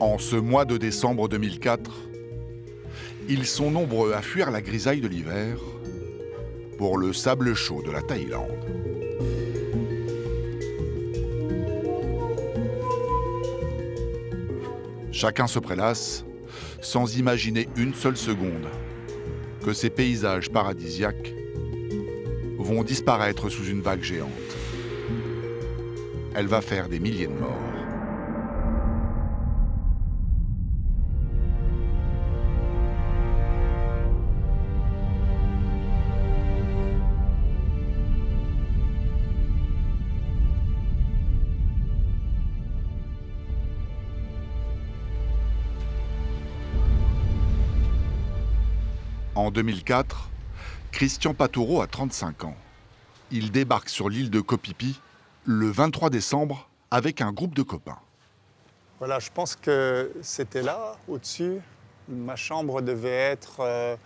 En ce mois de décembre 2004, ils sont nombreux à fuir la grisaille de l'hiver pour le sable chaud de la Thaïlande. Chacun se prélasse sans imaginer une seule seconde que ces paysages paradisiaques vont disparaître sous une vague géante. Elle va faire des milliers de morts. En 2004, Christian Pataureau a 35 ans. Il débarque sur l'île de Koh Phi Phi le 23 décembre avec un groupe de copains. Voilà, je pense que c'était là, au-dessus. Ma chambre devait être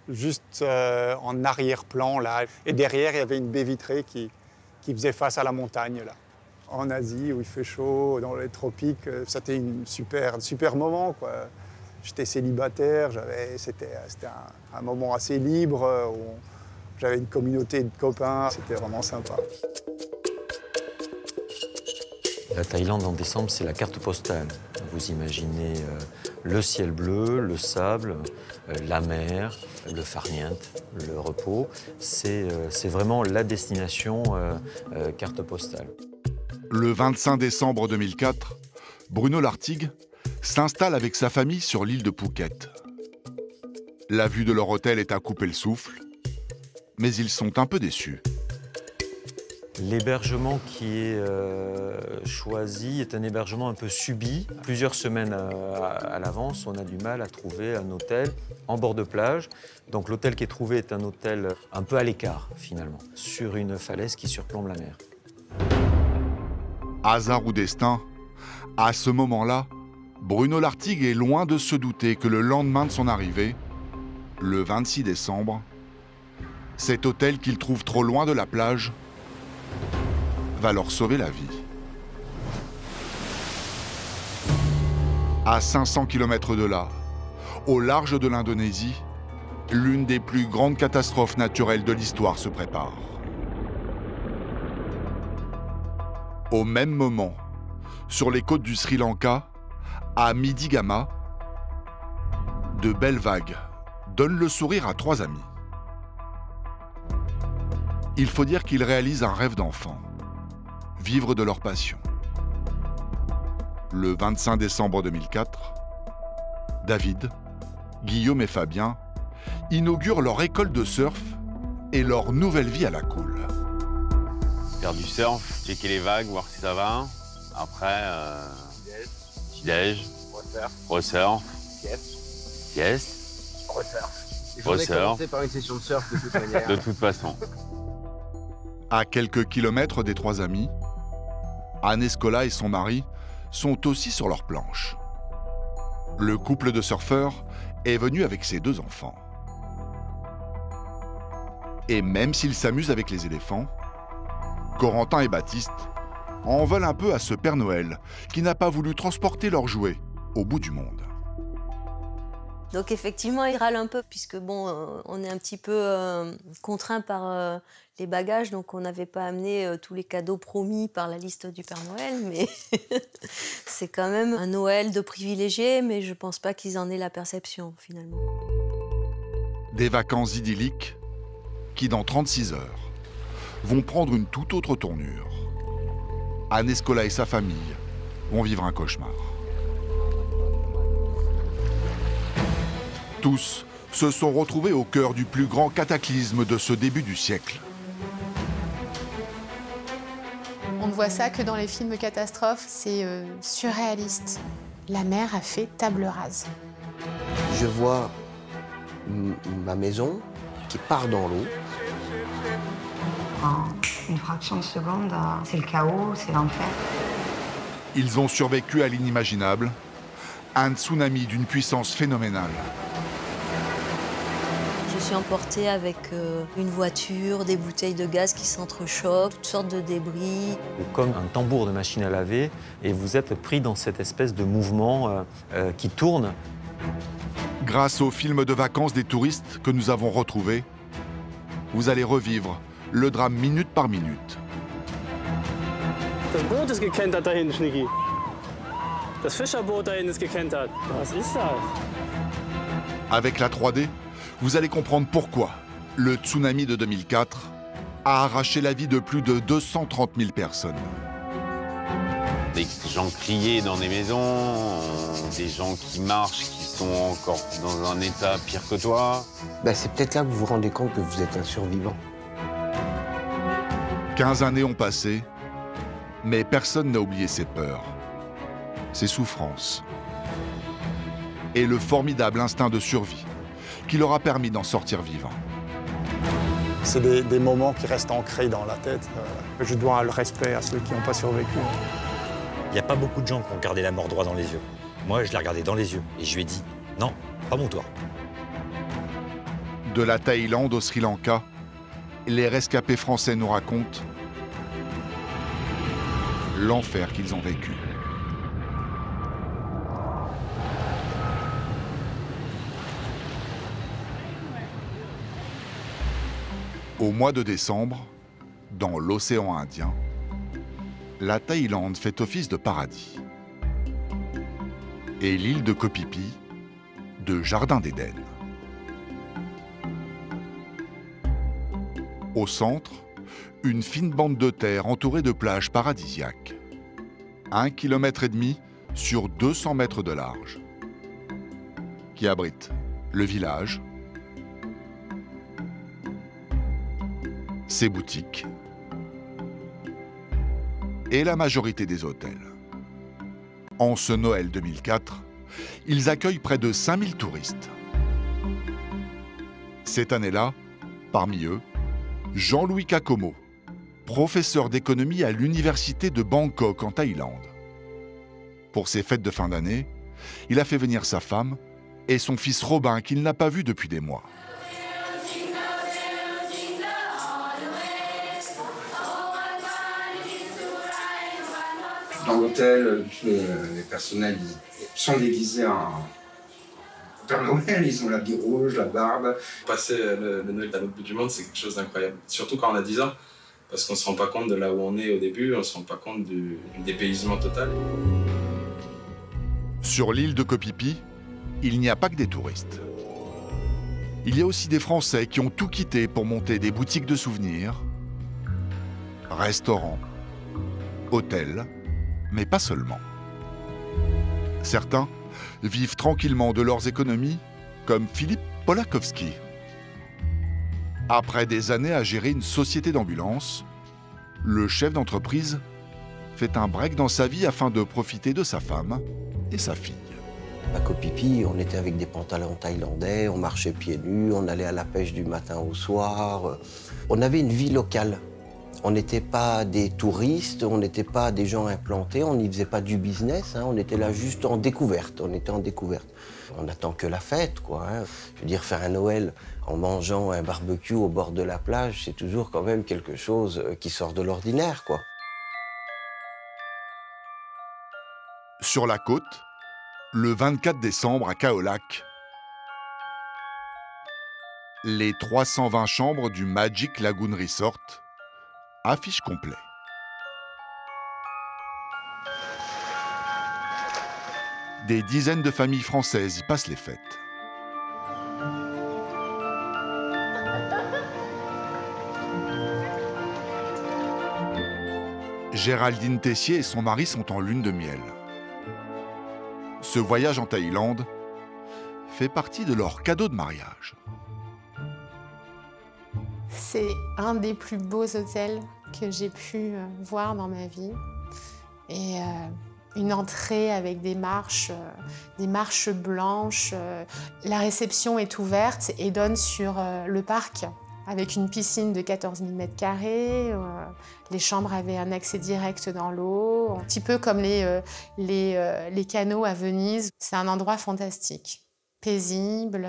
juste en arrière-plan, là. Et derrière, il y avait une baie vitrée qui faisait face à la montagne, là. En Asie, où il fait chaud, dans les tropiques, c'était un super moment, quoi. J'étais célibataire, c'était un moment assez libre, où j'avais une communauté de copains, c'était vraiment sympa. La Thaïlande en décembre, c'est la carte postale. Vous imaginez le ciel bleu, le sable, la mer, le farniente, le repos. C'est vraiment la destination carte postale. Le 25 décembre 2004, Bruno Lartigue s'installe avec sa famille sur l'île de Phuket. La vue de leur hôtel est à couper le souffle, mais ils sont un peu déçus. L'hébergement qui est choisi est un hébergement un peu subi. Plusieurs semaines à l'avance, on a du mal à trouver un hôtel en bord de plage. Donc l'hôtel qui est trouvé est un hôtel un peu à l'écart, finalement, sur une falaise qui surplombe la mer. Hasard ou destin, à ce moment-là, Bruno Lartigue est loin de se douter que le lendemain de son arrivée, le 26 décembre, cet hôtel qu'il trouve trop loin de la plage va leur sauver la vie. À 500 km de là, au large de l'Indonésie, l'une des plus grandes catastrophes naturelles de l'histoire se prépare. Au même moment, sur les côtes du Sri Lanka, à Midigama, de belles vagues donnent le sourire à trois amis. Il faut dire qu'ils réalisent un rêve d'enfant, vivre de leur passion. Le 25 décembre 2004, David, Guillaume et Fabien inaugurent leur école de surf et leur nouvelle vie à la cool. Faire du surf, checker les vagues, voir si ça va. Après, petit-déj, resurf, sieste, resurf. Je vais commencer par une session de surf de toute manière. De toute façon. À quelques kilomètres des trois amis, Anne Escola et son mari sont aussi sur leur planche. Le couple de surfeurs est venu avec ses deux enfants. Et même s'ils s'amusent avec les éléphants, Corentin et Baptiste en veulent un peu à ce Père Noël qui n'a pas voulu transporter leurs jouets au bout du monde. Donc effectivement, il râle un peu puisque bon, on est un petit peu contraint par les bagages, donc on n'avait pas amené tous les cadeaux promis par la liste du Père Noël, mais c'est quand même un Noël de privilégiés, mais je pense pas qu'ils en aient la perception finalement. Des vacances idylliques qui, dans 36 heures, vont prendre une toute autre tournure. Anne Escola et sa famille vont vivre un cauchemar. Tous se sont retrouvés au cœur du plus grand cataclysme de ce début du siècle. On ne voit ça que dans les films catastrophes, c'est surréaliste. La mer a fait table rase. Je vois ma maison qui part dans l'eau. En une fraction de seconde, c'est le chaos, c'est l'enfer. Ils ont survécu à l'inimaginable, un tsunami d'une puissance phénoménale. Je suis emportée avec une voiture, des bouteilles de gaz qui s'entrechoquent, toutes sortes de débris. Comme un tambour de machine à laver, et vous êtes pris dans cette espèce de mouvement qui tourne. Grâce au film de vacances des touristes que nous avons retrouvé, vous allez revivre le drame minute par minute. Das Boot ist gekentert da hinten, Schnicki. Das Fischerboot da hinten ist gekentert. Was ist das? Avec la 3D, vous allez comprendre pourquoi le tsunami de 2004 a arraché la vie de plus de 230 000 personnes. Des gens criaient dans des maisons, des gens qui marchent, qui sont encore dans un état pire que toi. C'est peut-être là que vous vous rendez compte que vous êtes un survivant. 15 années ont passé, mais personne n'a oublié ses peurs, ses souffrances et le formidable instinct de survie qui leur a permis d'en sortir vivants. C'est des moments qui restent ancrés dans la tête. Je dois le respect à ceux qui n'ont pas survécu. Il n'y a pas beaucoup de gens qui ont regardé la mort droit dans les yeux. Moi, je l'ai regardé dans les yeux et je lui ai dit « Non, pas mon tour ». De la Thaïlande au Sri Lanka, les rescapés français nous racontent l'enfer qu'ils ont vécu. Au mois de décembre, dans l'océan Indien, la Thaïlande fait office de paradis. Et l'île de Koh Phi Phi, de jardin d'Éden. Au centre, une fine bande de terre entourée de plages paradisiaques. 1,5 km sur 200 mètres de large. Qui abrite le village, ses boutiques et la majorité des hôtels. En ce Noël 2004, ils accueillent près de 5000 touristes. Cette année-là, parmi eux, Jean-Louis Kakomo, professeur d'économie à l'université de Bangkok en Thaïlande. Pour ses fêtes de fin d'année, il a fait venir sa femme et son fils Robin qu'il n'a pas vu depuis des mois. Dans l'hôtel, les personnels sont déguisés en Père Noël, ils ont l'habit rouge, la barbe. Passer le Noël à l'autre bout du monde, c'est quelque chose d'incroyable. Surtout quand on a 10 ans, parce qu'on ne se rend pas compte de là où on est au début, on ne se rend pas compte du dépaysement total. Sur l'île de Koh Phi Phi, il n'y a pas que des touristes. Il y a aussi des Français qui ont tout quitté pour monter des boutiques de souvenirs, restaurants, hôtels, mais pas seulement. Certains vivent tranquillement de leurs économies, comme Philippe Polakowski. Après des années à gérer une société d'ambulance, le chef d'entreprise fait un break dans sa vie afin de profiter de sa femme et sa fille. À Koh Phi Phi, on était avec des pantalons thaïlandais, on marchait pieds nus, on allait à la pêche du matin au soir. On avait une vie locale. On n'était pas des touristes, on n'était pas des gens implantés, on n'y faisait pas du business, on était là juste en découverte, on était en découverte. On n'attend que la fête, quoi. Je veux dire, faire un Noël en mangeant un barbecue au bord de la plage, c'est toujours quand même quelque chose qui sort de l'ordinaire, quoi. Sur la côte, le 24 décembre à Khao Lak, les 320 chambres du Magic Lagoon Resort affichent complet. Des dizaines de familles françaises y passent les fêtes. Géraldine Tessier et son mari sont en lune de miel. Ce voyage en Thaïlande fait partie de leur cadeau de mariage. C'est un des plus beaux hôtels que j'ai pu voir dans ma vie. Et une entrée avec des marches blanches. La réception est ouverte et donne sur le parc, avec une piscine de 14 000 m². Les chambres avaient un accès direct dans l'eau, un petit peu comme les canaux à Venise. C'est un endroit fantastique, paisible.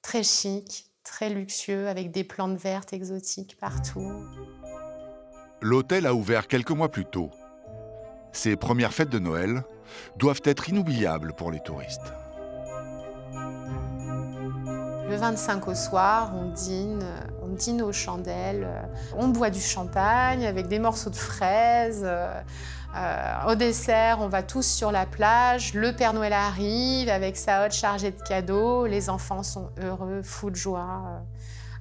très chic, très luxueux, avec des plantes vertes exotiques partout. L'hôtel a ouvert quelques mois plus tôt. Ces premières fêtes de Noël doivent être inoubliables pour les touristes. Le 25 au soir, on dîne aux chandelles, on boit du champagne avec des morceaux de fraises. Au dessert, on va tous sur la plage, le Père Noël arrive avec sa hotte chargée de cadeaux, les enfants sont heureux, fous de joie,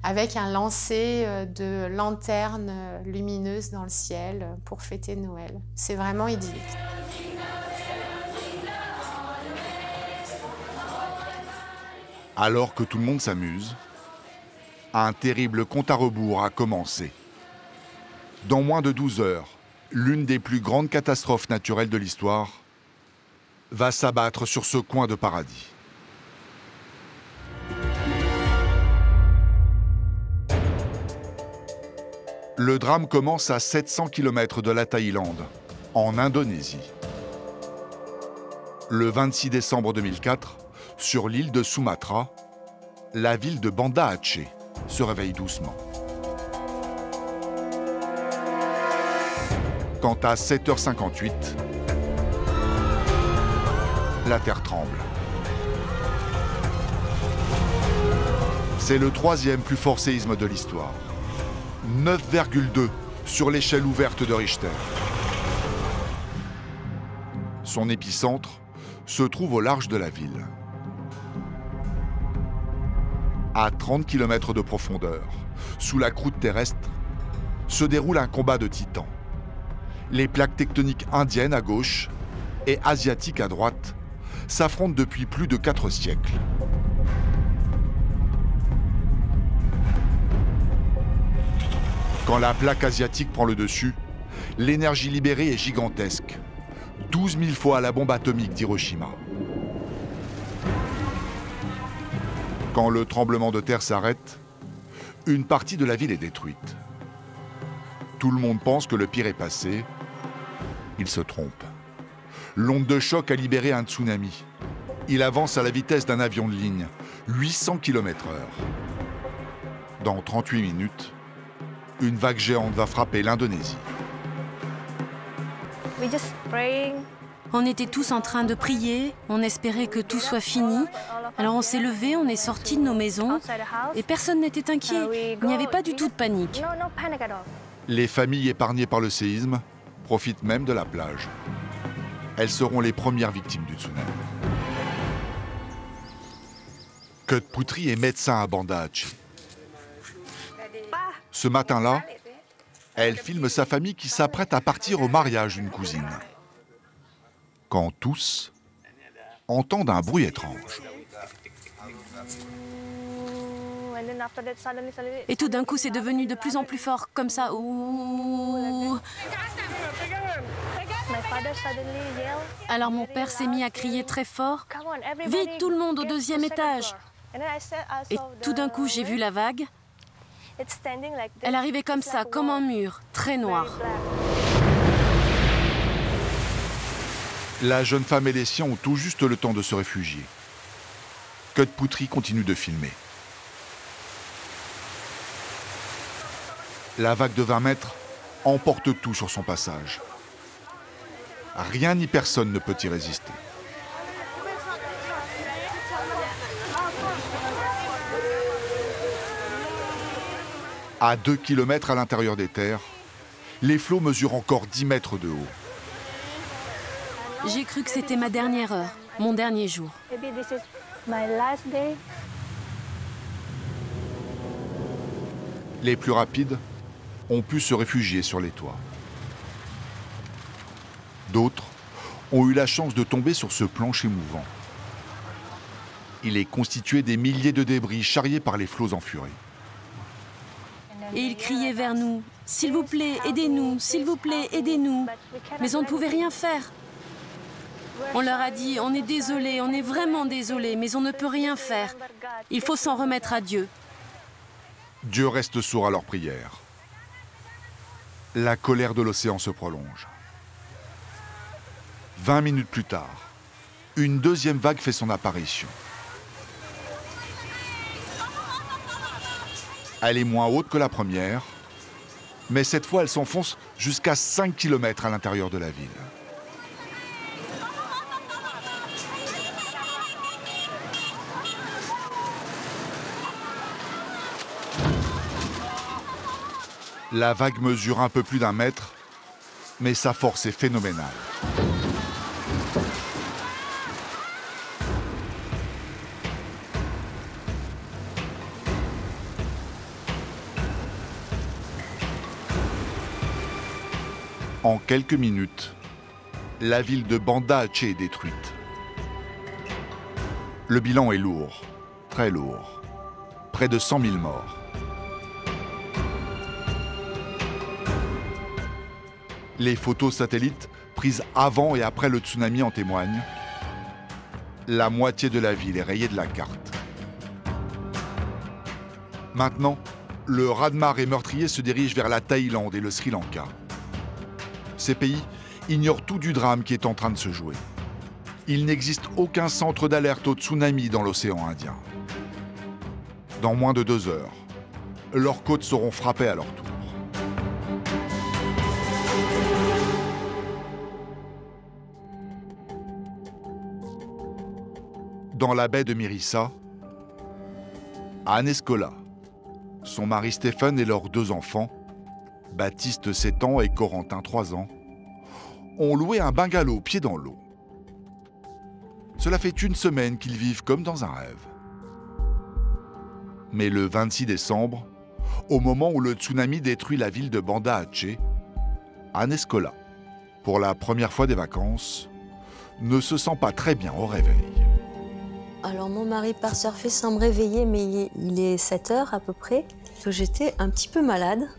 avec un lancer de lanternes lumineuses dans le ciel pour fêter Noël. C'est vraiment idyllique. Alors que tout le monde s'amuse, un terrible compte à rebours a commencé. Dans moins de 12 heures, l'une des plus grandes catastrophes naturelles de l'histoire va s'abattre sur ce coin de paradis. Le drame commence à 700 km de la Thaïlande, en Indonésie. Le 26 décembre 2004, sur l'île de Sumatra, la ville de Banda Aceh se réveille doucement. Quand à 7h58, la terre tremble. C'est le troisième plus fort séisme de l'histoire. 9,2 sur l'échelle ouverte de Richter. Son épicentre se trouve au large de la ville. À 30 km de profondeur, sous la croûte terrestre, se déroule un combat de titans. Les plaques tectoniques indiennes à gauche et asiatiques à droite s'affrontent depuis plus de 4 siècles. Quand la plaque asiatique prend le dessus, l'énergie libérée est gigantesque. 12 000 fois la bombe atomique d'Hiroshima. Quand le tremblement de terre s'arrête, une partie de la ville est détruite. Tout le monde pense que le pire est passé. Il se trompe. L'onde de choc a libéré un tsunami. Il avance à la vitesse d'un avion de ligne, 800 km/h. Dans 38 minutes, une vague géante va frapper l'Indonésie. On était tous en train de prier, on espérait que tout soit fini. Alors on s'est levés, on est sortis de nos maisons et personne n'était inquiet. Il n'y avait pas du tout de panique. Les familles épargnées par le séisme profitent même de la plage. Elles seront les premières victimes du tsunami. Kut Putri est médecin à Banda Aceh. Ce matin-là, elle filme sa famille qui s'apprête à partir au mariage d'une cousine. Quand tous entendent un bruit étrange. Et tout d'un coup, c'est devenu de plus en plus fort, comme ça. Ouh. Alors mon père s'est mis à crier très fort. « Vite, tout le monde au 2e étage !» Et tout d'un coup, j'ai vu la vague. Elle arrivait comme ça, comme un mur, très noir. La jeune femme et les siens ont tout juste le temps de se réfugier. Kut Putri continue de filmer. La vague de 20 mètres emporte tout sur son passage. Rien ni personne ne peut y résister. À 2 km à l'intérieur des terres, les flots mesurent encore 10 mètres de haut. J'ai cru que c'était ma dernière heure, mon dernier jour. Les plus rapides ont pu se réfugier sur les toits. D'autres ont eu la chance de tomber sur ce plancher mouvant. Il est constitué des milliers de débris charriés par les flots en furie. Et ils criaient vers nous, « S'il vous plaît, aidez-nous, s'il vous plaît, aidez-nous » Mais on ne pouvait rien faire. On leur a dit, on est désolé, on est vraiment désolé, mais on ne peut rien faire. Il faut s'en remettre à Dieu. Dieu reste sourd à leurs prières. La colère de l'océan se prolonge. 20 minutes plus tard, une deuxième vague fait son apparition. Elle est moins haute que la première, mais cette fois, elle s'enfonce jusqu'à 5 km à l'intérieur de la ville. La vague mesure un peu plus d'1 mètre, mais sa force est phénoménale. En quelques minutes, la ville de Banda Aceh est détruite. Le bilan est lourd, très lourd. Près de 100 000 morts. Les photos satellites prises avant et après le tsunami en témoignent. La moitié de la ville est rayée de la carte. Maintenant, le raz-de-marée meurtrier se dirige vers la Thaïlande et le Sri Lanka. Ces pays ignorent tout du drame qui est en train de se jouer. Il n'existe aucun centre d'alerte au tsunami dans l'océan Indien. Dans moins de 2 heures, leurs côtes seront frappées à leur tour. Dans la baie de Mirissa, Anne Escola, son mari Stéphane et leurs 2 enfants, Baptiste 7 ans et Corentin 3 ans, ont loué un bungalow pied dans l'eau. Cela fait 1 semaine qu'ils vivent comme dans un rêve. Mais le 26 décembre, au moment où le tsunami détruit la ville de Banda Aceh, Anne Escola, pour la première fois des vacances, ne se sent pas très bien au réveil. Alors mon mari part surfer sans me réveiller, mais il est 7 heures à peu près. J'étais un petit peu malade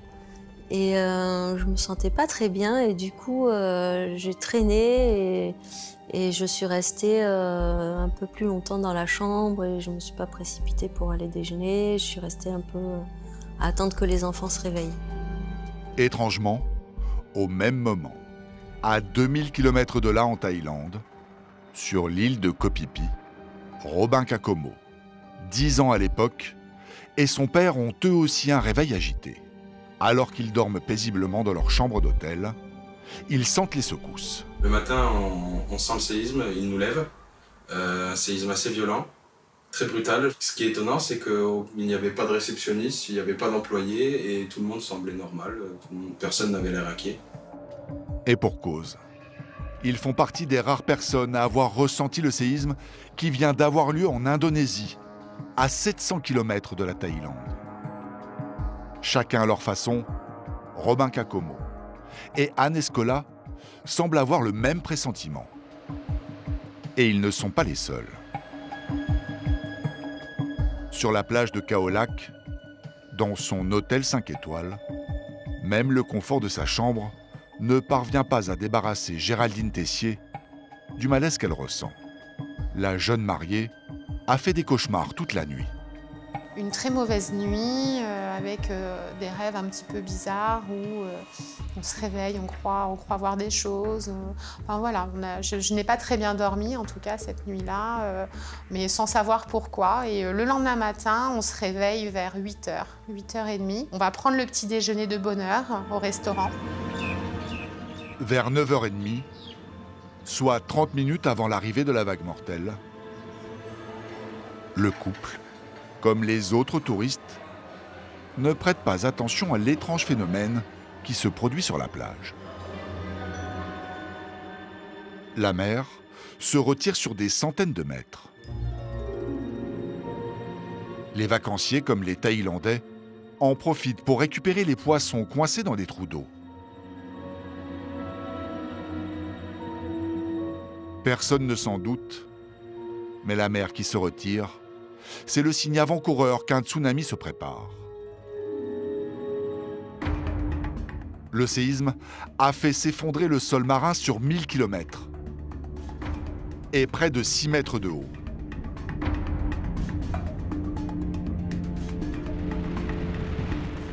et je me sentais pas très bien et du coup j'ai traîné et je suis restée un peu plus longtemps dans la chambre et je me suis pas précipitée pour aller déjeuner. Je suis restée un peu à attendre que les enfants se réveillent. Étrangement, au même moment, à 2000 km de là en Thaïlande, sur l'île de Koh Phi Phi, Robin Kakomo, 10 ans à l'époque, et son père ont eux aussi un réveil agité. Alors qu'ils dorment paisiblement dans leur chambre d'hôtel, ils sentent les secousses. Le matin, on sent le séisme, il nous lève. Un séisme assez violent, très brutal. Ce qui est étonnant, c'est qu'il n'y avait pas de réceptionniste, il n'y avait pas d'employé et tout le monde semblait normal. Personne n'avait l'air inquiet. Et pour cause. Ils font partie des rares personnes à avoir ressenti le séisme qui vient d'avoir lieu en Indonésie, à 700 km de la Thaïlande. Chacun à leur façon, Robin Kakomo et Anne Escola semblent avoir le même pressentiment. Et ils ne sont pas les seuls. Sur la plage de Khao Lak, dans son hôtel 5 étoiles, même le confort de sa chambre ne parvient pas à débarrasser Géraldine Tessier du malaise qu'elle ressent. La jeune mariée a fait des cauchemars toute la nuit. Une très mauvaise nuit avec des rêves un petit peu bizarres où on se réveille, on croit voir des choses. Enfin voilà, je n'ai pas très bien dormi en tout cas cette nuit-là, mais sans savoir pourquoi. Et le lendemain matin, on se réveille vers 8h, 8h30. On va prendre le petit déjeuner de bonne heure au restaurant. Vers 9h30, soit 30 minutes avant l'arrivée de la vague mortelle, le couple, comme les autres touristes, ne prête pas attention à l'étrange phénomène qui se produit sur la plage. La mer se retire sur des centaines de mètres. Les vacanciers, comme les Thaïlandais, en profitent pour récupérer les poissons coincés dans des trous d'eau. Personne ne s'en doute, mais la mer qui se retire, c'est le signe avant-coureur qu'un tsunami se prépare. Le séisme a fait s'effondrer le sol marin sur 1000 km et près de 6 mètres de haut.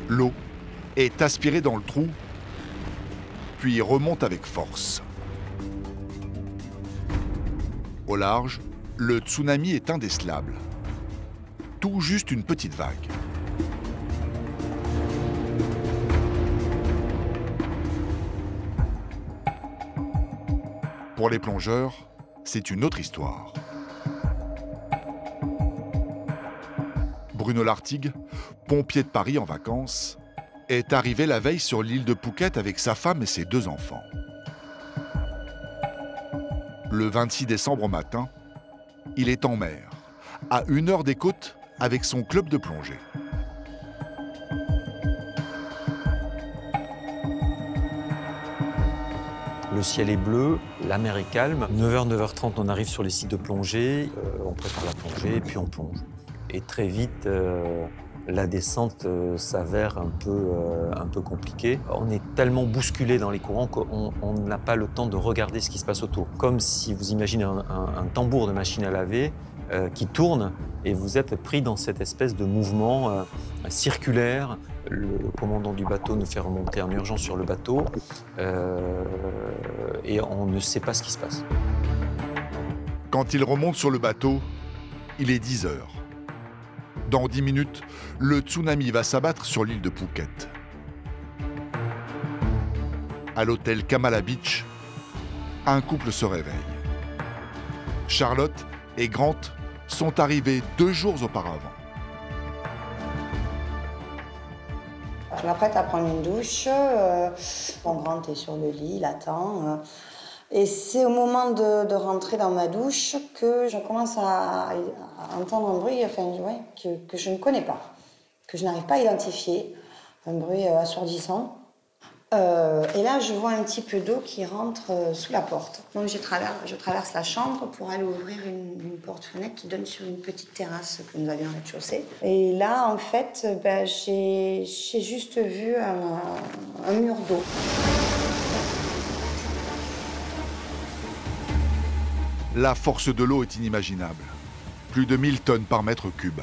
L'eau est aspirée dans le trou, puis remonte avec force. Au large, le tsunami est indécelable. Tout juste une petite vague. Pour les plongeurs, c'est une autre histoire. Bruno Lartigue, pompier de Paris en vacances, est arrivé la veille sur l'île de Phuket avec sa femme et ses 2 enfants. Le 26 décembre au matin, il est en mer, à 1 heure des côtes, avec son club de plongée. Le ciel est bleu, la mer est calme. 9h, 9h30, on arrive sur les sites de plongée, on prépare la plongée et puis on plonge. Et très vite, la descente s'avère un peu compliquée. On est tellement bousculé dans les courants qu'on n'a pas le temps de regarder ce qui se passe autour. Comme si vous imaginez un tambour de machine à laver qui tourne et vous êtes pris dans cette espèce de mouvement circulaire. Le commandant du bateau nous fait remonter en urgence sur le bateau et on ne sait pas ce qui se passe. Quand il remonte sur le bateau, il est 10 heures. Dans 10 minutes, le tsunami va s'abattre sur l'île de Phuket. À l'hôtel Kamala Beach, un couple se réveille. Charlotte et Grant sont arrivés 2 jours auparavant. Je m'apprête à prendre une douche. Mon Grant est sur le lit, il attend. Et c'est au moment de rentrer dans ma douche que je commence à entendre un bruit que je ne connais pas, que je n'arrive pas à identifier, un bruit assourdissant. Et là, je vois un petit peu d'eau qui rentre sous la porte. Donc je traverse la chambre pour aller ouvrir une porte-fenêtre qui donne sur une petite terrasse que nous avions au rez-de-chaussée. Et là, en fait, j'ai juste vu un mur d'eau. La force de l'eau est inimaginable. Plus de 1000 tonnes par mètre cube.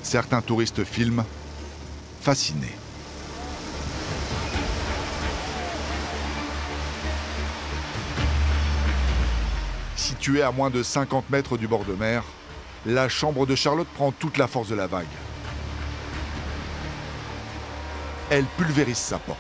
Certains touristes filment, fascinés. Située à moins de 50 mètres du bord de mer, la chambre de Charlotte prend toute la force de la vague. Elle pulvérise sa porte.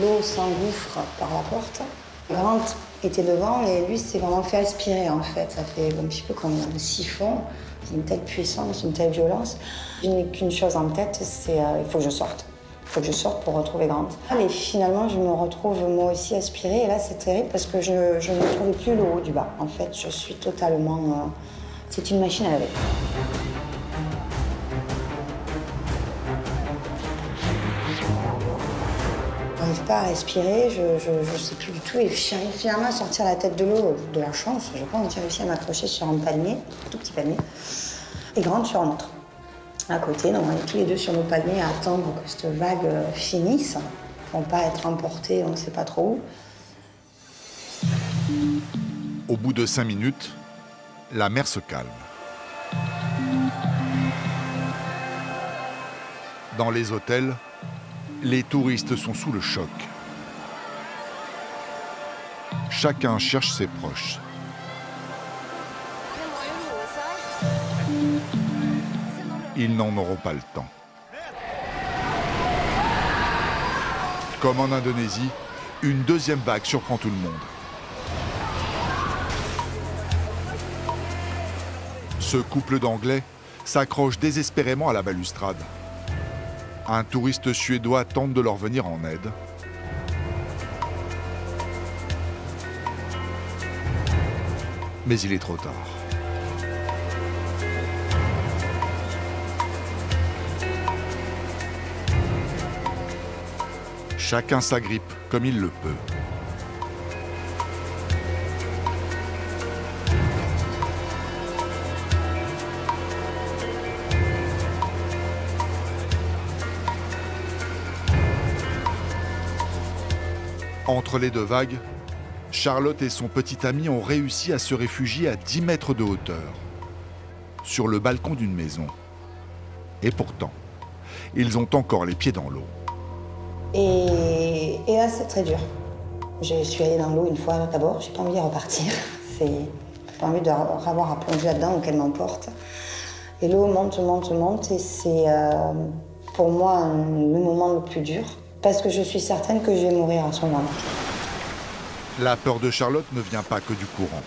L'eau s'engouffre par la porte. Grant était devant et lui s'est vraiment fait aspirer en fait. Ça fait un petit peu comme un siphon. C'est une telle puissance, une telle violence. Je n'ai qu'une chose en tête, c'est il faut que je sorte. Il faut que je sorte pour retrouver Grant. Et finalement, je me retrouve moi aussi aspirée. Et là, c'est terrible parce que je ne trouvais plus le haut du bas. En fait, je suis totalement... c'est une machine à laver. Je n'arrive pas à respirer, je ne sais plus du tout. Et j'arrive finalement à sortir la tête de l'eau, de la chance. Je pense que j'ai réussi à m'accrocher sur un palmier, un tout petit palmier. Et Grant sur un autre. À côté, donc on est tous les deux sur nos palmiers à attendre que cette vague finisse, pour ne pas être emportés, on ne sait pas trop où. Au bout de 5 minutes, la mer se calme. Dans les hôtels, les touristes sont sous le choc. Chacun cherche ses proches. Ils n'en auront pas le temps. Comme en Indonésie, une deuxième vague surprend tout le monde. Ce couple d'Anglais s'accroche désespérément à la balustrade. Un touriste suédois tente de leur venir en aide. Mais il est trop tard. Chacun s'agrippe comme il le peut. Entre les deux vagues, Charlotte et son petit ami ont réussi à se réfugier à 10 mètres de hauteur, sur le balcon d'une maison. Et pourtant, ils ont encore les pieds dans l'eau. Et là, c'est très dur. Je suis allée dans l'eau une fois d'abord, j'ai pas envie de repartir. J'ai pas envie d'avoir à plonger là-dedans ou qu'elle m'emporte. Et l'eau monte, monte, monte, et c'est pour moi le moment le plus dur, parce que je suis certaine que je vais mourir à ce moment-là. La peur de Charlotte ne vient pas que du courant,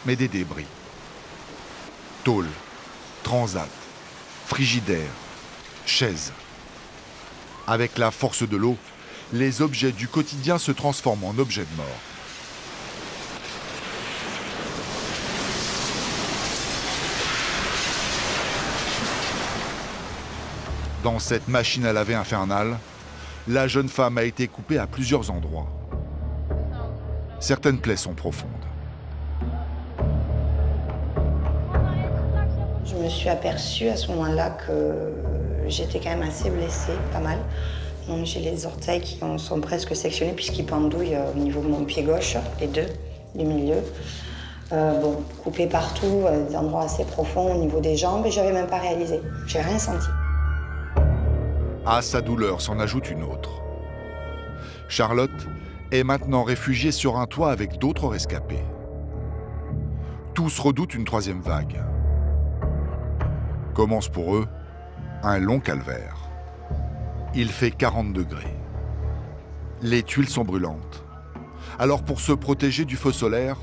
mais des débris. Tôles, transats, frigidaires, chaises. Avec la force de l'eau, les objets du quotidien se transforment en objets de mort. Dans cette machine à laver infernale, la jeune femme a été coupée à plusieurs endroits. Certaines plaies sont profondes. Je me suis aperçue à ce moment-là que j'étais quand même assez blessée, pas mal. Donc j'ai les orteils qui sont presque sectionnés puisqu'ils pendouillent au niveau de mon pied gauche, les deux, du milieu. Bon, coupés partout, des endroits assez profonds au niveau des jambes et j'avais même pas réalisé. J'ai rien senti. À sa douleur s'en ajoute une autre. Charlotte est maintenant réfugiée sur un toit avec d'autres rescapés. Tous redoutent une troisième vague. Commence pour eux un long calvaire. Il fait 40 degrés. Les tuiles sont brûlantes. Alors pour se protéger du feu solaire,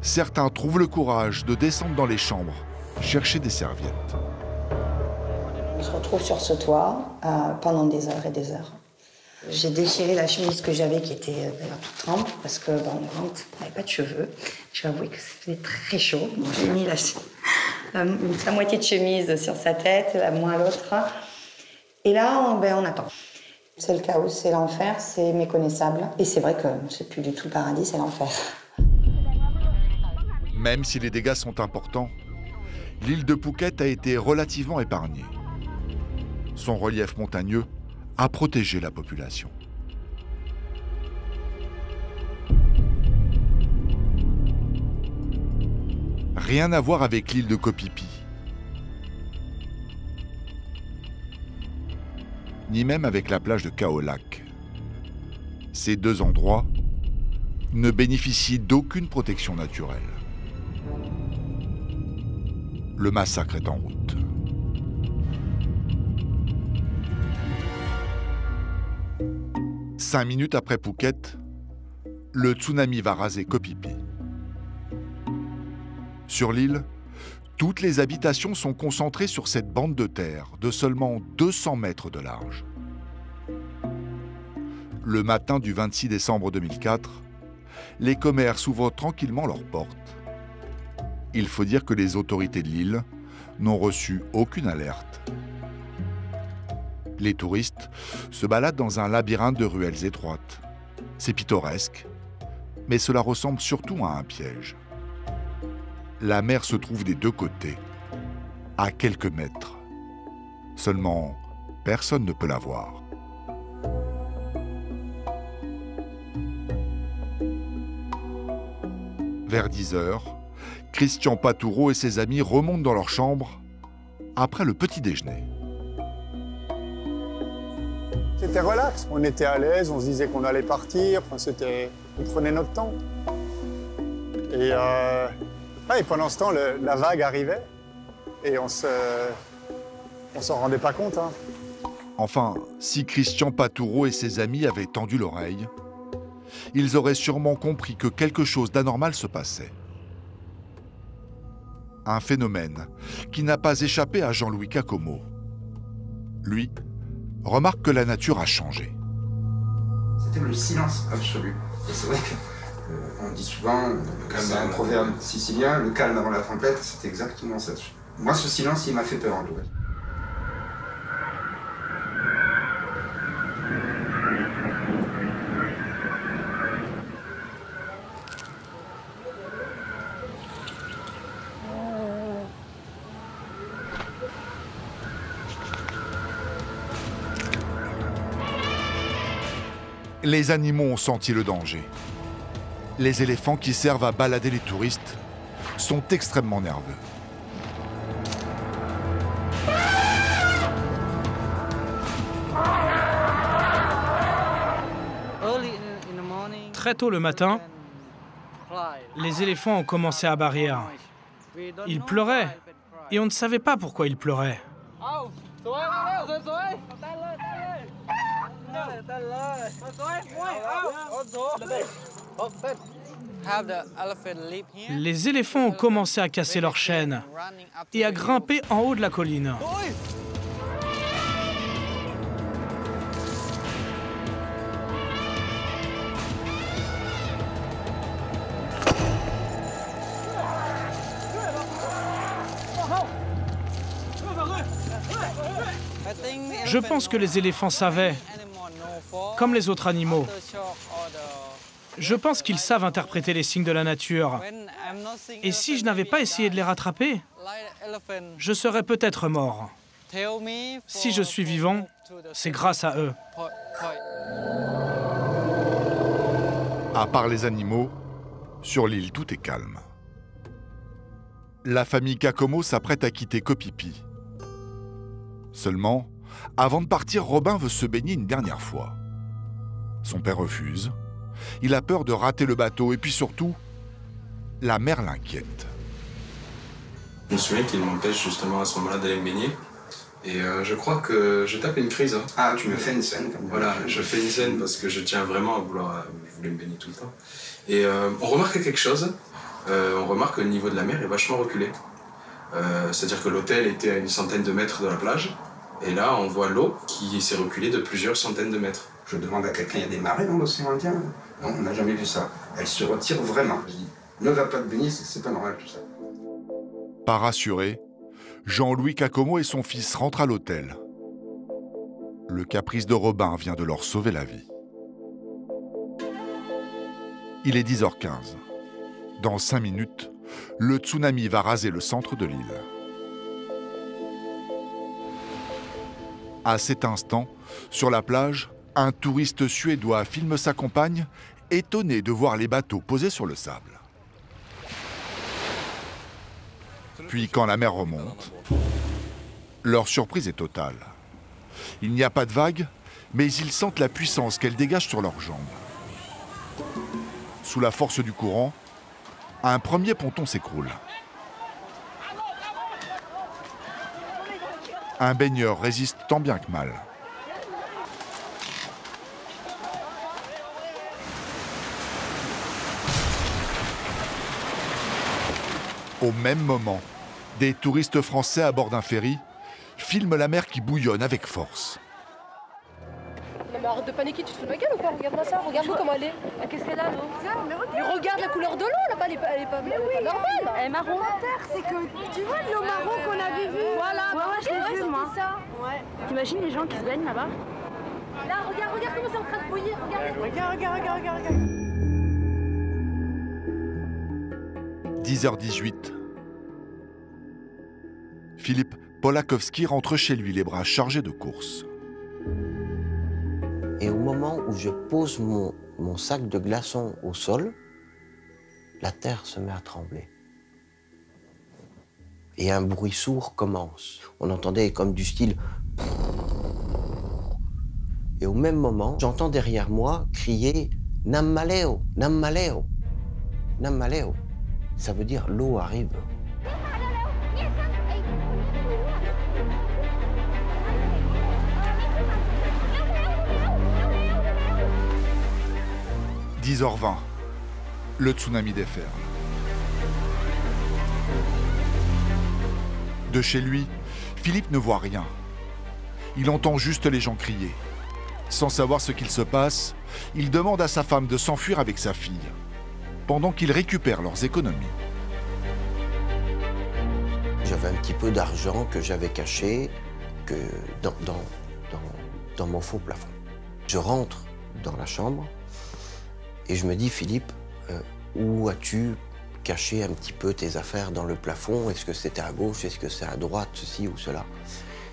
certains trouvent le courage de descendre dans les chambres, chercher des serviettes. On se retrouve sur ce toit pendant des heures et des heures. J'ai déchiré la chemise que j'avais qui était d'ailleurs toute trempe parce que on n'avait pas de cheveux. Je vais avouer que c'était très chaud. Bon, j'ai mis la moitié de chemise sur sa tête, moi l'autre. Et là, on attend. C'est le chaos, c'est l'enfer, c'est méconnaissable. Et c'est vrai que c'est plus du tout le paradis, c'est l'enfer. Même si les dégâts sont importants, l'île de Phuket a été relativement épargnée. Son relief montagneux a protégé la population. Rien à voir avec l'île de Koh Phi Phi, ni même avec la plage de Khao Lak. Ces deux endroits ne bénéficient d'aucune protection naturelle. Le massacre est en route. Cinq minutes après Phuket, le tsunami va raser Koh Phi Phi. Sur l'île, toutes les habitations sont concentrées sur cette bande de terre de seulement 200 mètres de large. Le matin du 26 décembre 2004, les commerces ouvrent tranquillement leurs portes. Il faut dire que les autorités de l'île n'ont reçu aucune alerte. Les touristes se baladent dans un labyrinthe de ruelles étroites. C'est pittoresque, mais cela ressemble surtout à un piège. La mer se trouve des deux côtés, à quelques mètres. Seulement, personne ne peut la voir. Vers 10 heures, Christian Patoureau et ses amis remontent dans leur chambre après le petit déjeuner. C'était relax, on était à l'aise, on se disait qu'on allait partir, on prenait notre temps. Et pendant ce temps, la vague arrivait et on s'en rendait pas compte. Hein. Enfin, si Christian Patoureau et ses amis avaient tendu l'oreille, ils auraient sûrement compris que quelque chose d'anormal se passait. Un phénomène qui n'a pas échappé à Jean-Louis Cacomo. Lui remarque que la nature a changé. C'était le silence absolu. Et c'est vrai qu'on dit souvent, c'est un proverbe sicilien, le calme avant la tempête, c'est exactement ça. Moi, ce silence, il m'a fait peur en tout cas. Les animaux ont senti le danger. Les éléphants qui servent à balader les touristes sont extrêmement nerveux. Très tôt le matin, les éléphants ont commencé à barrir. Ils pleuraient et on ne savait pas pourquoi ils pleuraient. Les éléphants ont commencé à casser leurs chaînes et à grimper en haut de la colline. Je pense que les éléphants savaient, comme les autres animaux. Je pense qu'ils savent interpréter les signes de la nature. Et si je n'avais pas essayé de les rattraper, je serais peut-être mort. Si je suis vivant, c'est grâce à eux. À part les animaux, sur l'île, tout est calme. La famille Kakomo s'apprête à quitter Koh Phi Phi. Seulement, avant de partir, Robin veut se baigner une dernière fois. Son père refuse. Il a peur de rater le bateau et puis surtout, la mer l'inquiète. Je me souviens qu'il m'empêche justement à ce moment-là d'aller me baigner. Et je crois que je tape une crise. Ah, tu me fais une scène comme ça. Voilà, je fais une scène parce que je tiens vraiment à vouloir... je voulais me baigner tout le temps. Et on remarque quelque chose. On remarque que le niveau de la mer est vachement reculé. C'est-à-dire que l'hôtel était à une centaine de mètres de la plage. Et là, on voit l'eau qui s'est reculée de plusieurs centaines de mètres. Je demande à quelqu'un, il y a des marées dans l'océan Indien? Non, on n'a jamais vu ça. Elle se retire vraiment. Je dis, ne va pas te baigner, c'est pas normal tout ça. Pas rassuré, Jean-Louis Kakomo et son fils rentrent à l'hôtel. Le caprice de Robin vient de leur sauver la vie. Il est 10h15. Dans 5 minutes, le tsunami va raser le centre de l'île. À cet instant, sur la plage, un touriste suédois filme sa compagne, étonné de voir les bateaux posés sur le sable. Puis quand la mer remonte, leur surprise est totale. Il n'y a pas de vagues, mais ils sentent la puissance qu'elle dégage sur leurs jambes. Sous la force du courant, un premier ponton s'écroule. Un baigneur résiste tant bien que mal. Au même moment, des touristes français à bord d'un ferry filment la mer qui bouillonne avec force. Non mais arrête de paniquer, tu te fous de ma gueule ou quoi? Regarde-moi ça, regarde-moi comment elle est. Qu'est-ce qu'elle a l'eau? Mais regarde la couleur de l'eau là-bas, elle est pas normale. Elle est marron. C'est que tu vois l'eau marron qu'on avait vue. Voilà, ouais, je l'ai vu moi. Ouais. T'imagines les gens qui se baignent là-bas? Là, regarde comment c'est en train de bouillir, regarde. 10h18. Philippe Polakowski rentre chez lui, les bras chargés de courses. Et au moment où je pose mon sac de glaçons au sol, la terre se met à trembler. Et un bruit sourd commence. On entendait comme du style... Et au même moment, j'entends derrière moi crier « Nammaleo, Nammaleo, Nammaleo ». Ça veut dire « l'eau arrive ». « 10h20, le tsunami déferle. De chez lui, Philippe ne voit rien. Il entend juste les gens crier. Sans savoir ce qu'il se passe, il demande à sa femme de s'enfuir avec sa fille, pendant qu'ils récupèrent leurs économies. J'avais un petit peu d'argent que j'avais caché dans mon faux plafond. Je rentre dans la chambre et je me dis, Philippe, où as-tu caché un petit peu tes affaires dans le plafond? Est-ce que c'était à gauche? Est-ce que c'est à droite? Ceci ou cela?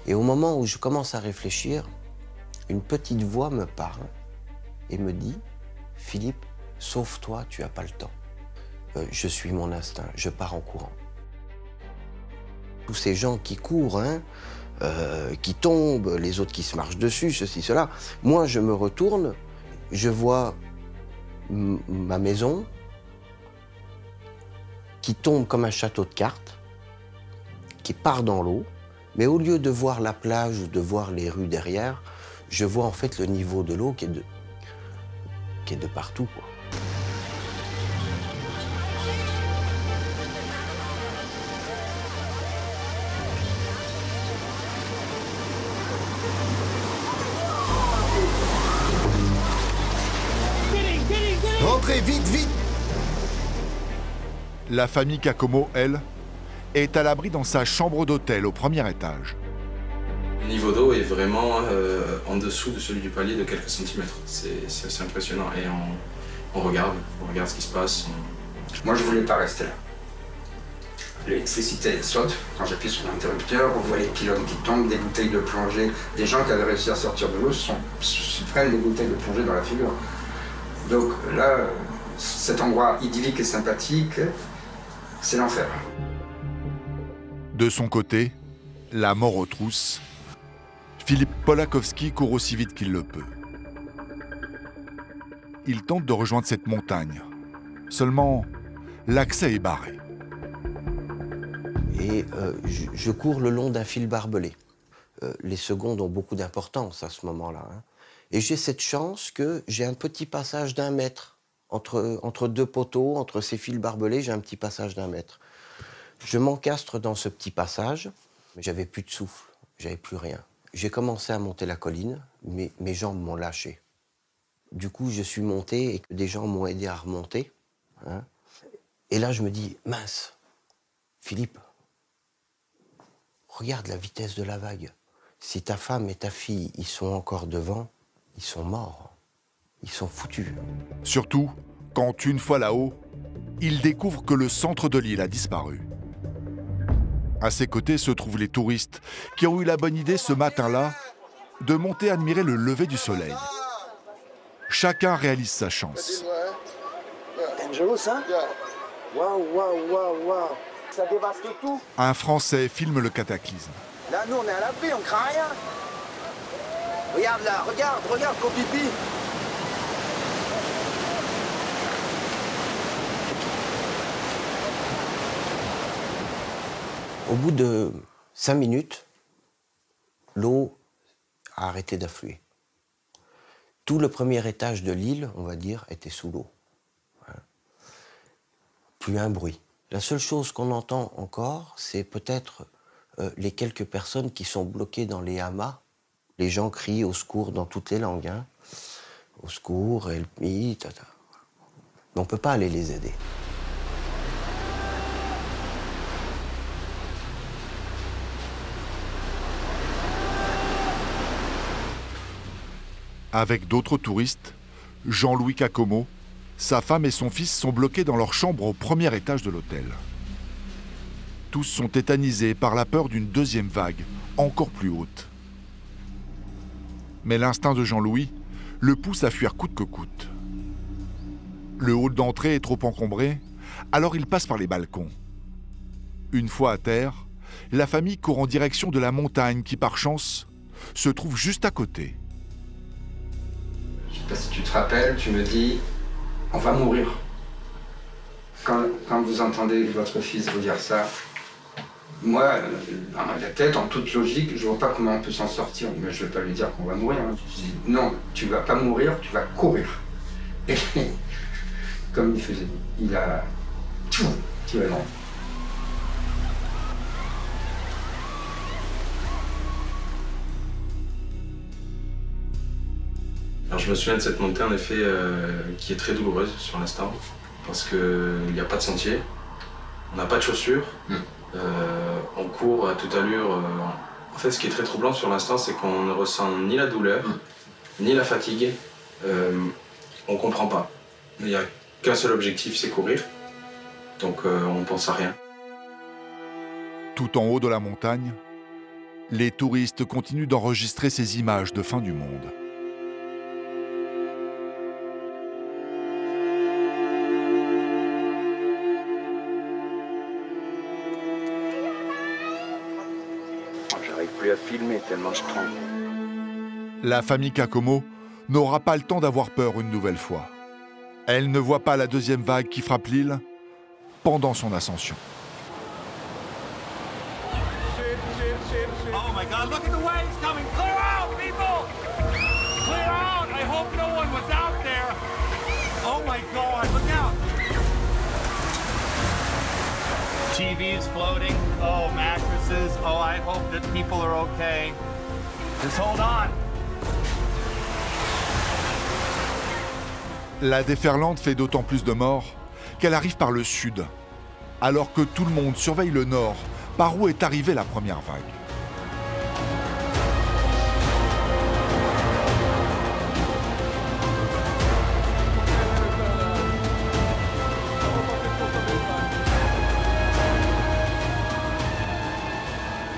Et au moment où je commence à réfléchir, une petite voix me parle et me dit, Philippe, sauve-toi, tu n'as pas le temps. Je suis mon instinct, je pars en courant. Tous ces gens qui courent, qui tombent, les autres qui se marchent dessus, ceci, cela. Moi, je me retourne, je vois ma maison qui tombe comme un château de cartes, qui part dans l'eau, mais au lieu de voir la plage ou de voir les rues derrière, je vois en fait le niveau de l'eau qui est de partout, quoi. Rentrez vite, vite! La famille Kakomo, elle, est à l'abri dans sa chambre d'hôtel au premier étage. Le niveau d'eau est vraiment en dessous de celui du palier de quelques centimètres. C'est assez impressionnant et on regarde ce qui se passe. Moi, je voulais pas rester là. L'électricité saute, quand j'appuie sur l'interrupteur, on voit les pylônes qui tombent, des bouteilles de plongée, des gens qui avaient réussi à sortir de l'eau se prennent des bouteilles de plongée dans la figure. Donc là, cet endroit idyllique et sympathique, c'est l'enfer. De son côté, la mort aux trousses, Philippe Polakowski court aussi vite qu'il le peut. Il tente de rejoindre cette montagne. Seulement, l'accès est barré. Et je cours le long d'un fil barbelé. Les secondes ont beaucoup d'importance à ce moment-là. Hein. Et j'ai cette chance que j'ai un petit passage d'1 mètre. Entre deux poteaux, entre ces fils barbelés, j'ai un petit passage d'1 mètre. Je m'encastre dans ce petit passage, mais j'avais plus de souffle, j'avais plus rien. J'ai commencé à monter la colline, mais mes jambes m'ont lâché. Du coup, je suis monté et des gens m'ont aidé à remonter. Hein. Et là, je me dis, mince, Philippe, regarde la vitesse de la vague. Si ta femme et ta fille, ils sont encore devant, ils sont morts. Ils sont foutus. Surtout, quand une fois là-haut, il découvre que le centre de l'île a disparu. À ses côtés se trouvent les touristes qui ont eu la bonne idée ce matin-là de monter admirer le lever du soleil. Chacun réalise sa chance. Dangerous, hein? Waouh, waouh, waouh, waouh. Ça dévaste tout. Un Français filme le cataclysme. Là, nous, on est à l'abri, on craint rien. Regarde là, regarde, Kopipi. Au bout de 5 minutes, l'eau a arrêté d'affluer. Tout le premier étage de l'île, on va dire, était sous l'eau. Plus un bruit. La seule chose qu'on entend encore, c'est peut-être les quelques personnes qui sont bloquées dans les hamas. Les gens crient au secours dans toutes les langues. Hein. Au secours, help me, tata. Mais on ne peut pas aller les aider. Avec d'autres touristes, Jean-Louis Kakomo, sa femme et son fils sont bloqués dans leur chambre au premier étage de l'hôtel. Tous sont tétanisés par la peur d'une deuxième vague, encore plus haute. Mais l'instinct de Jean-Louis le pousse à fuir coûte que coûte. Le hall d'entrée est trop encombré, alors il passe par les balcons. Une fois à terre, la famille court en direction de la montagne qui, par chance, se trouve juste à côté. Je sais pas si tu te rappelles, tu me dis, on va mourir. Quand vous entendez votre fils vous dire ça, moi, dans ma tête, en toute logique, je vois pas comment on peut s'en sortir. Mais je vais pas lui dire qu'on va mourir. Hein. Je dis, non, tu vas pas mourir, tu vas courir. Et comme il faisait, il a tiré dans. Alors je me souviens de cette montée en effet qui est très douloureuse sur l'instant parce qu'il n'y a pas de sentier, on n'a pas de chaussures, on court à toute allure. En fait ce qui est très troublant sur l'instant c'est qu'on ne ressent ni la douleur, ni la fatigue, on ne comprend pas. Il n'y a qu'un seul objectif, c'est courir, donc on ne pense à rien. Tout en haut de la montagne, les touristes continuent d'enregistrer ces images de fin du monde. À filmer tellement je tremble. La famille Kakomo n'aura pas le temps d'avoir peur une nouvelle fois. Elle ne voit pas la deuxième vague qui frappe l'île pendant son ascension. Oh my God, look at the waves coming! Clear out, people! Clear out! I hope no one was out there! Oh my God, look out! TVs floating, oh mattresses, oh I hope that people are okay. Just hold on. La déferlante fait d'autant plus de morts qu'elle arrive par le sud, alors que tout le monde surveille le nord, par où est arrivée la première vague.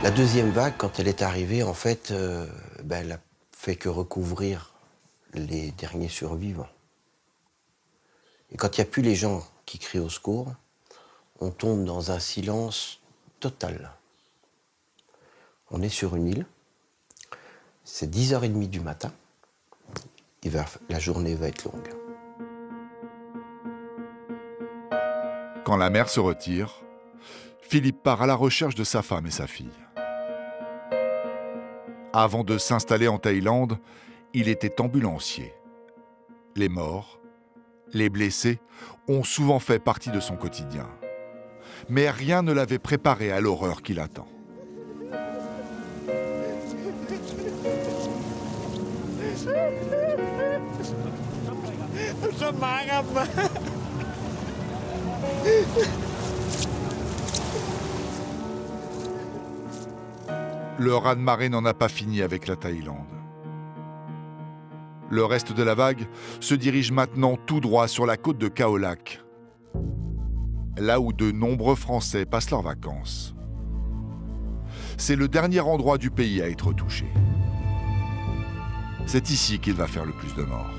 La deuxième vague, quand elle est arrivée, en fait, elle a fait que recouvrir les derniers survivants. Et quand il n'y a plus les gens qui crient au secours, on tombe dans un silence total. On est sur une île, c'est 10h30 du matin, la journée va être longue. Quand la mer se retire, Philippe part à la recherche de sa femme et sa fille. Avant de s'installer en Thaïlande, il était ambulancier. Les morts, les blessés ont souvent fait partie de son quotidien. Mais rien ne l'avait préparé à l'horreur qui l'attend. Le raz-de-marée n'en a pas fini avec la Thaïlande. Le reste de la vague se dirige maintenant tout droit sur la côte de Khao Lak, là où de nombreux Français passent leurs vacances. C'est le dernier endroit du pays à être touché. C'est ici qu'il va faire le plus de morts.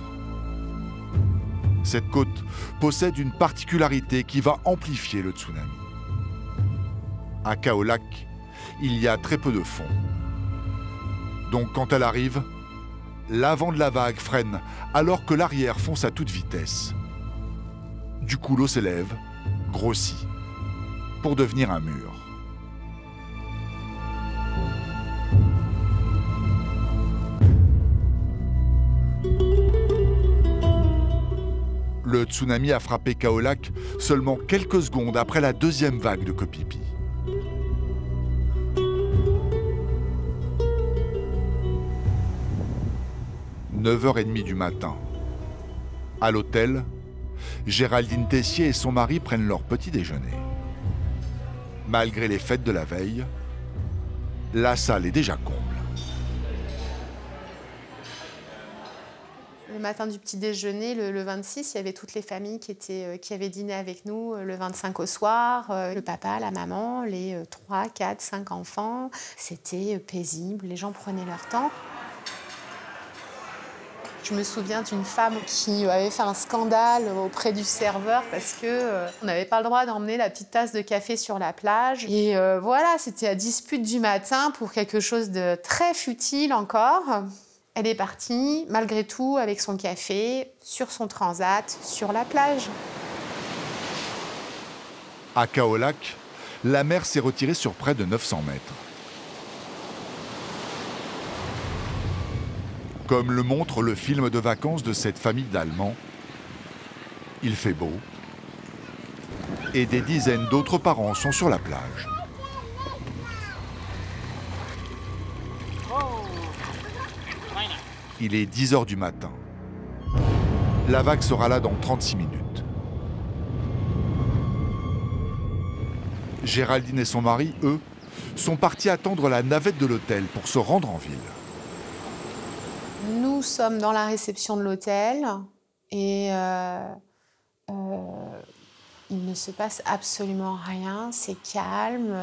Cette côte possède une particularité qui va amplifier le tsunami. À Khao Lak, il y a très peu de fond. Donc quand elle arrive, l'avant de la vague freine alors que l'arrière fonce à toute vitesse. Du coup, l'eau s'élève, grossit, pour devenir un mur. Le tsunami a frappé Khao Lak seulement quelques secondes après la deuxième vague de Koh Phi Phi. « 9h30 du matin. À l'hôtel, Géraldine Tessier et son mari prennent leur petit déjeuner. Malgré les fêtes de la veille, la salle est déjà comble. Le matin du petit déjeuner, le 26, il y avait toutes les familles qui avaient dîné avec nous le 25 au soir. Le papa, la maman, les 3, 4, 5 enfants. C'était paisible, les gens prenaient leur temps. Je me souviens d'une femme qui avait fait un scandale auprès du serveur parce qu'on n'avait pas le droit d'emmener la petite tasse de café sur la plage. Et voilà, c'était la dispute du matin pour quelque chose de très futile encore. Elle est partie, malgré tout, avec son café, sur son transat, sur la plage. À Khao Lak, la mer s'est retirée sur près de 900 mètres. Comme le montre le film de vacances de cette famille d'Allemands, il fait beau et des dizaines d'autres parents sont sur la plage. Il est 10h du matin. La vague sera là dans 36 minutes. Géraldine et son mari, eux, sont partis attendre la navette de l'hôtel pour se rendre en ville. Nous sommes dans la réception de l'hôtel et il ne se passe absolument rien, c'est calme,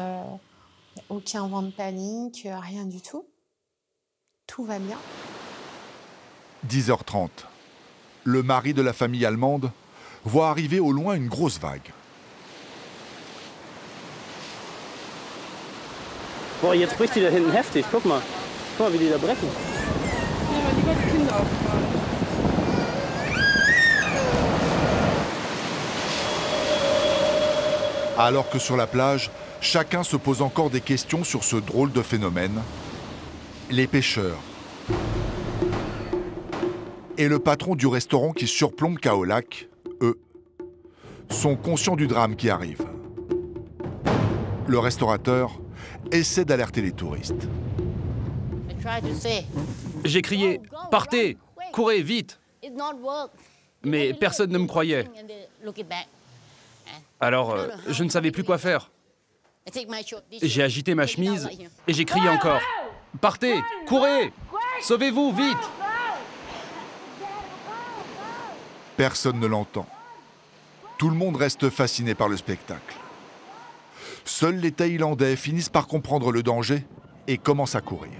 aucun vent de panique, rien du tout. Tout va bien. 10h30. Le mari de la famille allemande voit arriver au loin une grosse vague. Boah, jetzt bricht die da hinten heftig. Guck mal, wie die da brechen. Alors que sur la plage, chacun se pose encore des questions sur ce drôle de phénomène, les pêcheurs et le patron du restaurant qui surplombe Khao Lak, eux, sont conscients du drame qui arrive. Le restaurateur essaie d'alerter les touristes. J'ai crié « Partez! Courez, vite !» mais personne ne me croyait. Alors, je ne savais plus quoi faire. J'ai agité ma chemise et j'ai crié encore. « Partez! Courez! Sauvez-vous, vite !» Personne ne l'entend. Tout le monde reste fasciné par le spectacle. Seuls les Thaïlandais finissent par comprendre le danger et commencent à courir.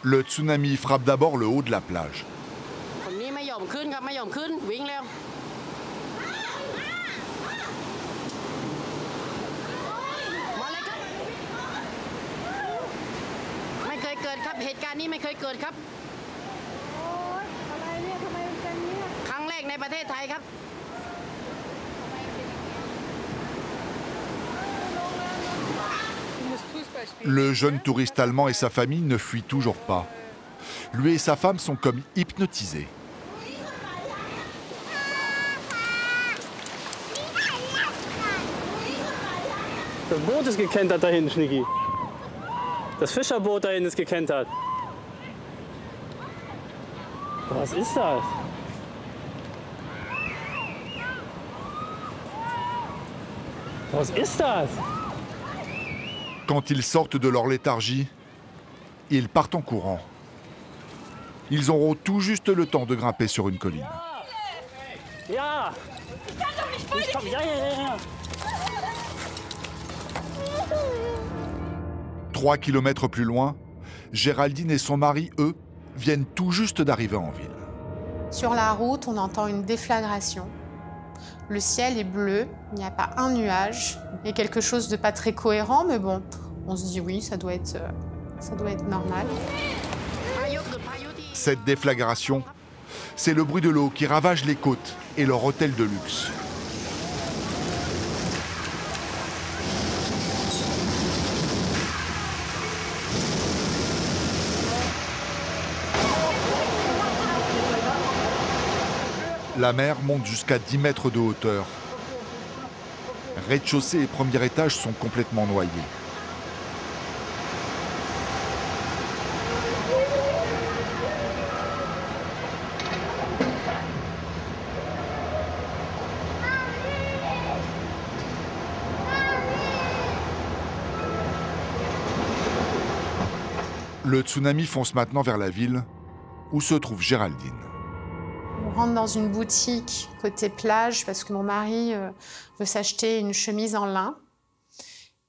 Le tsunami frappe d'abord le haut de la plage. Le jeune touriste allemand et sa famille ne fuient toujours pas. Lui et sa femme sont comme hypnotisés. Das Boot ist gekentert da hinten, Schnicki. Das Fischerboot da hinten ist gekentert. Was ist das? Was ist das? Quand ils sortent de leur léthargie, ils partent en courant. Ils auront tout juste le temps de grimper sur une colline. Ja! Ich komm, ja. 3 kilomètres plus loin, Géraldine et son mari, eux, viennent tout juste d'arriver en ville. Sur la route, on entend une déflagration. Le ciel est bleu, il n'y a pas un nuage. Il y a quelque chose de pas très cohérent, mais bon, on se dit oui, ça doit être normal. Cette déflagration, c'est le bruit de l'eau qui ravage les côtes et leur hôtel de luxe. La mer monte jusqu'à 10 mètres de hauteur. Rez-de-chaussée et premier étage sont complètement noyés. Le tsunami fonce maintenant vers la ville, où se trouve Géraldine. On rentre dans une boutique côté plage parce que mon mari veut s'acheter une chemise en lin.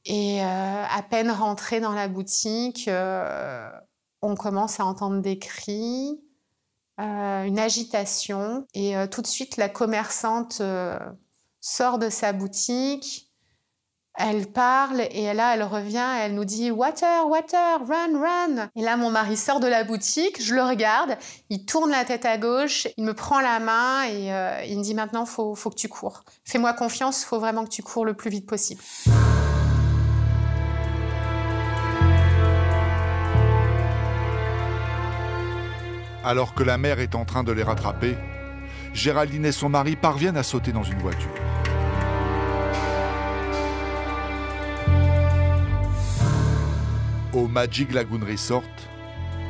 Et à peine rentré dans la boutique, on commence à entendre des cris, une agitation. Et tout de suite, la commerçante sort de sa boutique. Elle parle et là, elle revient, elle nous dit « Water, water, run, run !» Et là, mon mari sort de la boutique, je le regarde, il tourne la tête à gauche, il me prend la main et il me dit « Maintenant, faut que tu cours. Fais-moi confiance, il faut vraiment que tu cours le plus vite possible. » Alors que la mer est en train de les rattraper, Géraldine et son mari parviennent à sauter dans une voiture. Au Magic Lagoon Resort,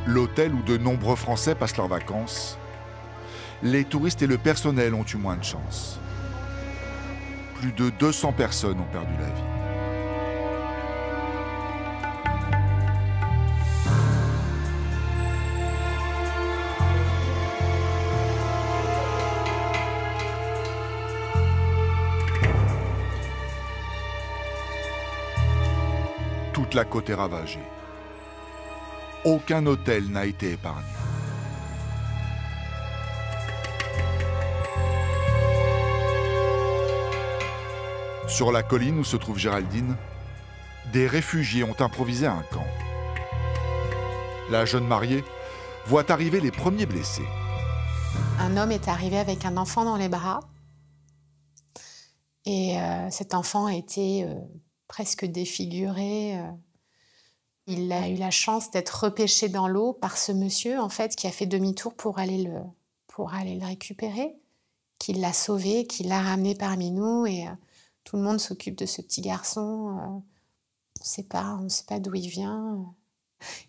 l'hôtel où de nombreux Français passent leurs vacances, les touristes et le personnel ont eu moins de chance. Plus de 200 personnes ont perdu la vie. Toute la côte est ravagée. Aucun hôtel n'a été épargné. Sur la colline où se trouve Géraldine, des réfugiés ont improvisé un camp. La jeune mariée voit arriver les premiers blessés. Un homme est arrivé avec un enfant dans les bras. Et cet enfant a été presque défiguré. Il a eu la chance d'être repêché dans l'eau par ce monsieur, en fait, qui a fait demi-tour pour aller le récupérer. qui l'a sauvé, qui l'a ramené parmi nous. Et tout le monde s'occupe de ce petit garçon. On ne sait pas d'où il vient.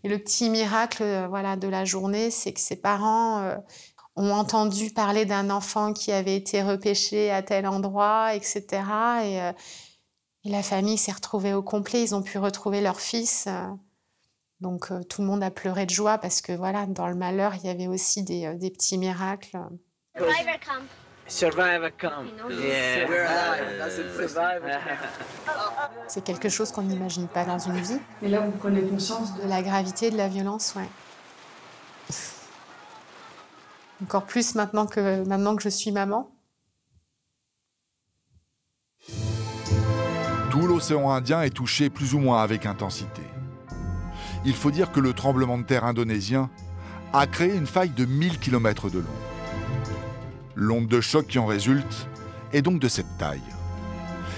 Et le petit miracle voilà, de la journée, c'est que ses parents ont entendu parler d'un enfant qui avait été repêché à tel endroit, etc. Et la famille s'est retrouvée au complet. Ils ont pu retrouver leur fils. Donc tout le monde a pleuré de joie parce que voilà, dans le malheur, il y avait aussi des petits miracles. Survivor camp. Survivor camp. Yeah. We're alive. That's it. Survivor camp. C'est quelque chose qu'on n'imagine pas dans une vie. Et là, vous prenez conscience de la gravité de la violence, ouais. Encore plus maintenant que je suis maman. Tout l'océan Indien est touché plus ou moins avec intensité. Il faut dire que le tremblement de terre indonésien a créé une faille de 1000 km de long. L'onde de choc qui en résulte est donc de cette taille.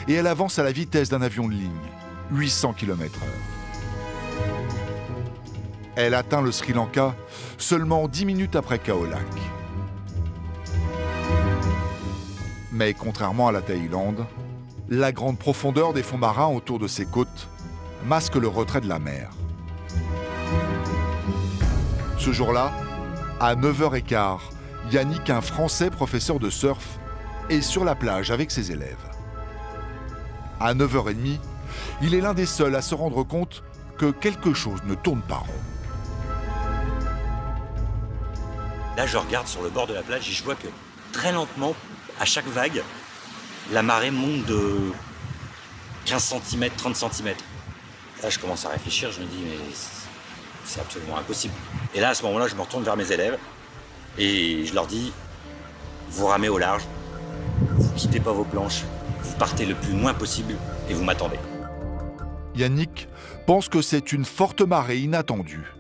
Et elle avance à la vitesse d'un avion de ligne, 800 km/h. Elle atteint le Sri Lanka seulement 10 minutes après Khao-Lak. Mais contrairement à la Thaïlande, la grande profondeur des fonds marins autour de ces côtes masque le retrait de la mer. Ce jour-là, à 9h15, Yannick, un Français professeur de surf, est sur la plage avec ses élèves. À 9h30, il est l'un des seuls à se rendre compte que quelque chose ne tourne pas rond. Là, je regarde sur le bord de la plage et je vois que très lentement, à chaque vague, la marée monte de 15 cm, 30 cm. Là, je commence à réfléchir, je me dis, mais c'est absolument impossible. Et là, à ce moment-là, je me retourne vers mes élèves et je leur dis, vous ramez au large, vous quittez pas vos planches, vous partez le plus loin possible et vous m'attendez. Yannick pense que c'est une forte marée inattendue.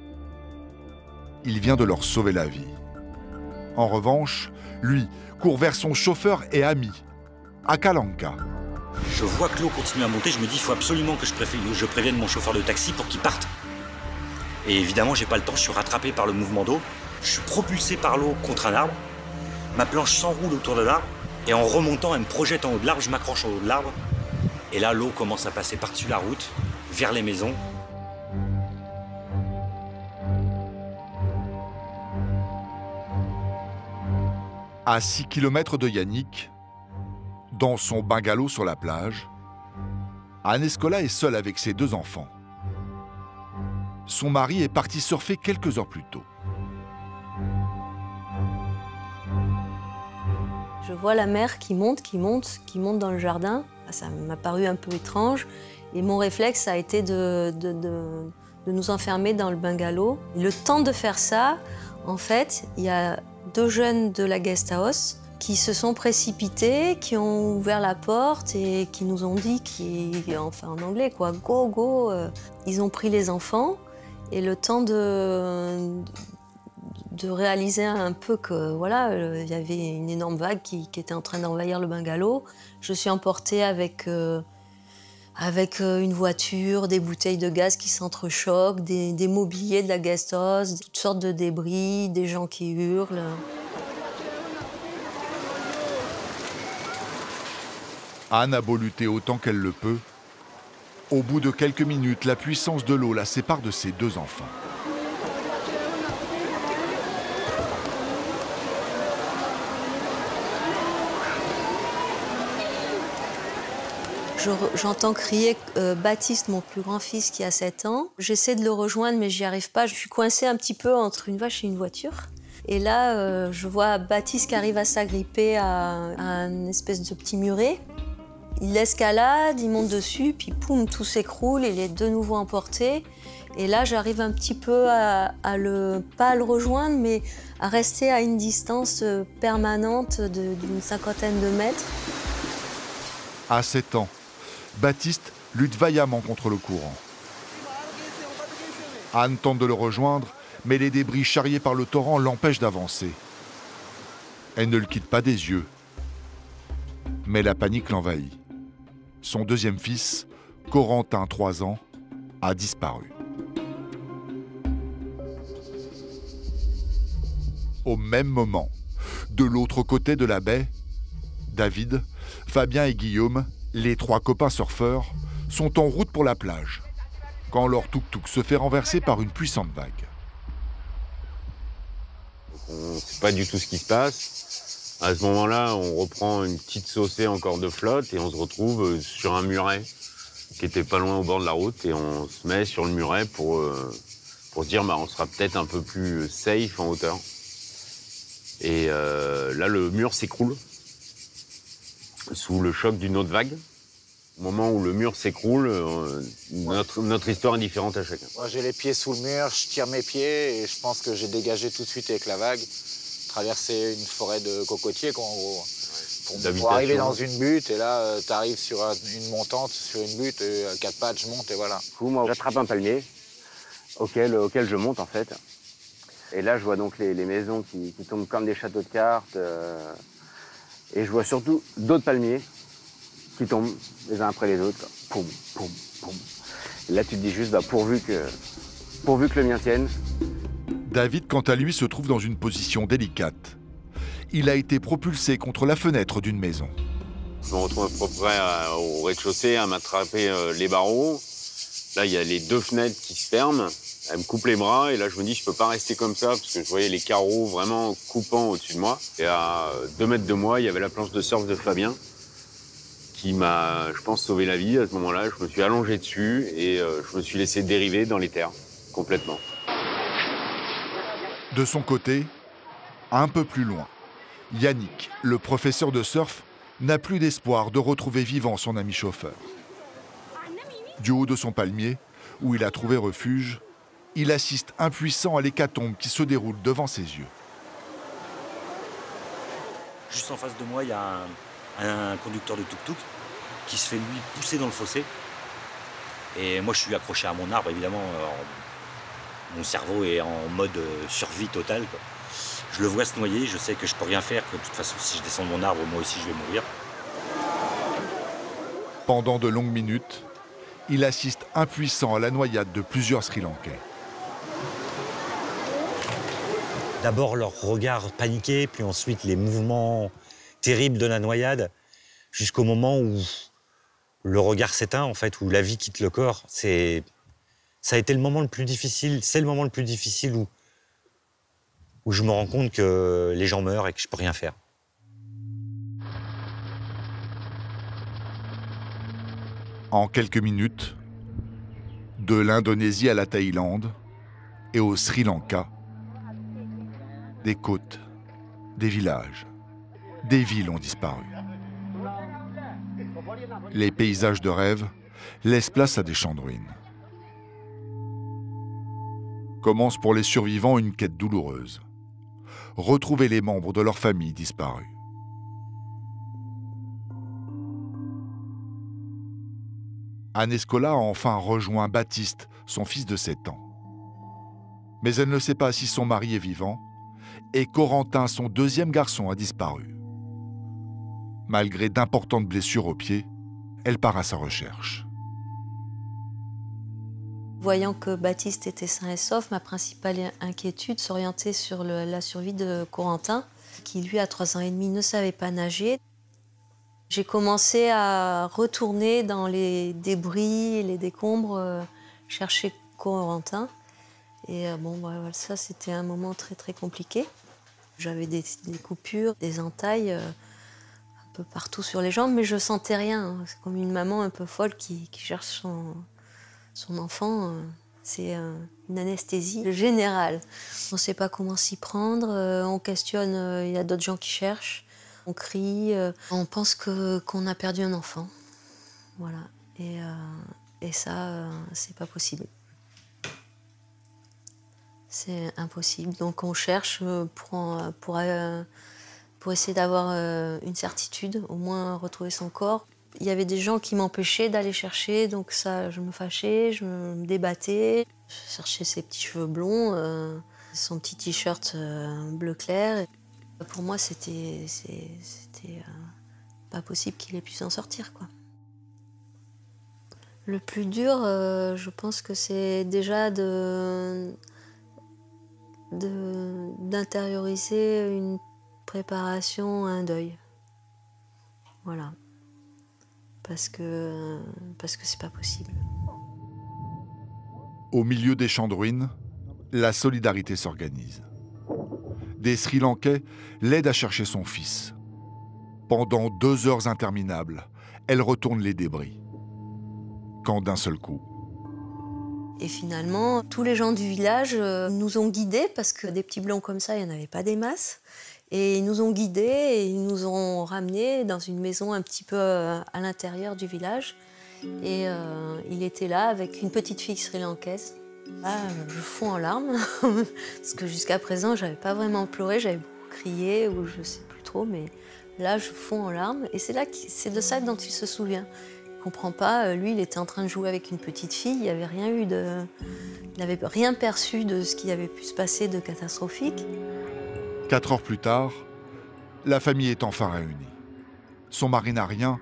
Il vient de leur sauver la vie. En revanche, lui court vers son chauffeur et ami, à Kae Langka. Je vois que l'eau continue à monter, je me dis, il faut absolument que je prévienne mon chauffeur de taxi pour qu'il parte. Et évidemment, j'ai pas le temps, je suis rattrapé par le mouvement d'eau, je suis propulsé par l'eau contre un arbre, ma planche s'enroule autour de l'arbre, et en remontant, elle me projette en haut de l'arbre, je m'accroche en haut de l'arbre, et là, l'eau commence à passer par-dessus la route, vers les maisons. À 6 km de Yannick, dans son bungalow sur la plage, Anne Escola est seule avec ses 2 enfants. Son mari est parti surfer quelques heures plus tôt. Je vois la mer qui monte dans le jardin. Ça m'a paru un peu étrange. Et mon réflexe a été de nous enfermer dans le bungalow. Et le temps de faire ça, en fait, il y a 2 jeunes de la guest house qui se sont précipités, qui ont ouvert la porte et qui nous ont dit, enfin en anglais quoi, go, go. Ils ont pris les enfants et le temps de réaliser un peu que voilà, il y avait une énorme vague qui était en train d'envahir le bungalow. Je suis emportée avec une voiture, des bouteilles de gaz qui s'entrechoquent, des mobiliers de la guest house, toutes sortes de débris, des gens qui hurlent. Anne a beau lutter autant qu'elle le peut. Au bout de quelques minutes, la puissance de l'eau la sépare de ses 2 enfants. J'entends crier Baptiste, mon plus grand fils qui a 7 ans. J'essaie de le rejoindre, mais j'y arrive pas. Je suis coincée un petit peu entre une vache et une voiture. Et là, je vois Baptiste qui arrive à s'agripper à une espèce de petit muret. Il l'escalade, il monte dessus, puis poum, tout s'écroule, il est de nouveau emporté. Et là, j'arrive un petit peu pas à le rejoindre, mais à rester à une distance permanente d'une 50aine de mètres. À 7 ans, Baptiste lutte vaillamment contre le courant. Anne tente de le rejoindre, mais les débris charriés par le torrent l'empêchent d'avancer. Elle ne le quitte pas des yeux, mais la panique l'envahit. Son 2e fils, Corentin, 3 ans, a disparu. Au même moment, de l'autre côté de la baie, David, Fabien et Guillaume, les 3 copains surfeurs, sont en route pour la plage, quand leur tuk-tuk se fait renverser par une puissante vague. On ne sait pas du tout ce qui se passe. À ce moment-là, on reprend une petite saucée encore de flotte et on se retrouve sur un muret qui était pas loin au bord de la route et on se met sur le muret pour se dire on sera peut-être un peu plus safe en hauteur. Et là, le mur s'écroule sous le choc d'une autre vague. Au moment où le mur s'écroule, notre histoire est différente à chacun. Moi, j'ai les pieds sous le mur, je tire mes pieds et je pense que j'ai dégagé tout de suite avec la vague. Traverser une forêt de cocotiers, quoi, en gros. Pour arriver dans une butte, et là, tu arrives sur une montante, sur une butte, et à 4 pattes, je monte, et voilà. Du coup, moi, j'attrape un palmier auquel je monte, en fait. Et là, je vois donc les maisons qui tombent comme des châteaux de cartes. Et je vois surtout d'autres palmiers qui tombent les uns après les autres. Quoi. Poum, poum, poum. Et là, tu te dis juste, pourvu que le mien tienne. David, quant à lui, se trouve dans une position délicate. Il a été propulsé contre la fenêtre d'une maison. Je me retrouve à peu près au rez-de-chaussée à m'attraper les barreaux. Là, il y a les 2 fenêtres qui se ferment. Elle me coupe les bras et là, je me dis, je peux pas rester comme ça parce que je voyais les carreaux vraiment coupants au-dessus de moi. Et à 2 mètres de moi, il y avait la planche de surf de Fabien qui m'a, je pense, sauvé la vie à ce moment-là. Je me suis allongé dessus et je me suis laissé dériver dans les terres, complètement. De son côté, un peu plus loin, Yannick, le professeur de surf, n'a plus d'espoir de retrouver vivant son ami chauffeur. Du haut de son palmier, où il a trouvé refuge, il assiste impuissant à l'hécatombe qui se déroule devant ses yeux. Juste en face de moi, il y a un conducteur de tuk-tuk qui se fait, lui, pousser dans le fossé. Et moi, je suis accroché à mon arbre, évidemment. Mon cerveau est en mode survie totale, quoi. Je le vois se noyer, je sais que je peux rien faire, que de toute façon, si je descends de mon arbre, moi aussi, je vais mourir. Pendant de longues minutes, il assiste impuissant à la noyade de plusieurs Sri Lankais. D'abord leur regard paniqué, puis ensuite les mouvements terribles de la noyade, jusqu'au moment où le regard s'éteint, en fait, où la vie quitte le corps. Ça a été le moment le plus difficile, c'est le moment le plus difficile où je me rends compte que les gens meurent et que je peux rien faire. En quelques minutes, de l'Indonésie à la Thaïlande et au Sri Lanka, des côtes, des villages, des villes ont disparu. Les paysages de rêve laissent place à des champs de ruines. Commence pour les survivants une quête douloureuse. Retrouver les membres de leur famille disparus. Anne Escola a enfin rejoint Baptiste, son fils de 7 ans. Mais elle ne sait pas si son mari est vivant et Corentin, son 2e garçon, a disparu. Malgré d'importantes blessures aux pieds, elle part à sa recherche. Voyant que Baptiste était sain et sauf, ma principale inquiétude s'orientait sur la survie de Corentin, qui lui, à 3 ans et demi, ne savait pas nager. J'ai commencé à retourner dans les débris et les décombres, chercher Corentin. Et voilà, ça, c'était un moment très, très compliqué. J'avais des coupures, des entailles un peu partout sur les jambes, mais je sentais rien. C'est comme une maman un peu folle qui cherche son enfant. C'est une anesthésie générale. On ne sait pas comment s'y prendre, on questionne, il y a d'autres gens qui cherchent. On crie, on pense qu'on a perdu un enfant. Voilà. Et ça, c'est pas possible. C'est impossible. Donc on cherche pour essayer d'avoir une certitude, au moins retrouver son corps. Il y avait des gens qui m'empêchaient d'aller chercher, donc ça, je me fâchais, je me débattais. Je cherchais ses petits cheveux blonds, son petit t-shirt bleu clair. Pour moi, c'était pas possible qu'il ait pu s'en sortir, quoi. Le plus dur, je pense que c'est déjà d'intérioriser une préparation à un deuil. Voilà. Parce que c'est pas possible. Au milieu des champs de ruines, la solidarité s'organise. Des Sri Lankais l'aident à chercher son fils. Pendant 2 heures interminables, elle retourne les débris. Quand d'un seul coup... Et finalement, tous les gens du village nous ont guidés, parce que des petits blancs comme ça, il n'y en avait pas des masses. Et ils nous ont guidés et ils nous ont ramenés dans une maison un petit peu à l'intérieur du village. Et il était là avec une petite fille sri-lankaise. Là, je fonds en larmes, parce que jusqu'à présent, je n'avais pas vraiment pleuré, j'avais beaucoup crié, ou je ne sais plus trop, mais là, je fonds en larmes. Et c'est de ça dont il se souvient. Il ne comprend pas, lui, il était en train de jouer avec une petite fille, il n'avait rien perçu de ce qui avait pu se passer de catastrophique. 4 heures plus tard, la famille est enfin réunie. Son mari n'a rien,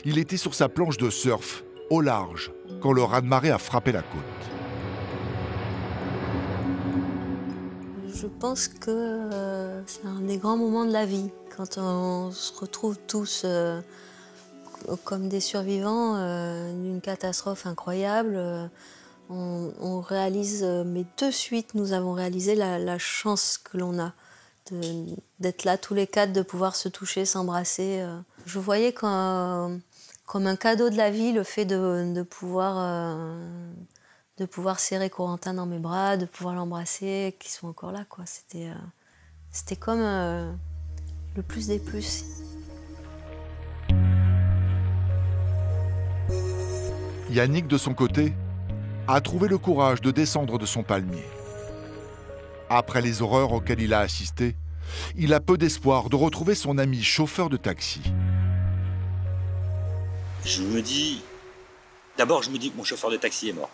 il était sur sa planche de surf, au large, quand le raz-de-marée a frappé la côte. Je pense que c'est un des grands moments de la vie, quand on se retrouve tous comme des survivants d'une catastrophe incroyable. On réalise, mais de suite, nous avons réalisé la chance que l'on a d'être là tous les 4, de pouvoir se toucher, s'embrasser. Je voyais comme un cadeau de la vie le fait de pouvoir serrer Corentin dans mes bras, de pouvoir l'embrasser, qu'ils sont encore là, quoi. C'était comme le plus des plus. Yannick, de son côté, a trouvé le courage de descendre de son palmier. Après les horreurs auxquelles il a assisté, il a peu d'espoir de retrouver son ami chauffeur de taxi. D'abord, je me dis que mon chauffeur de taxi est mort.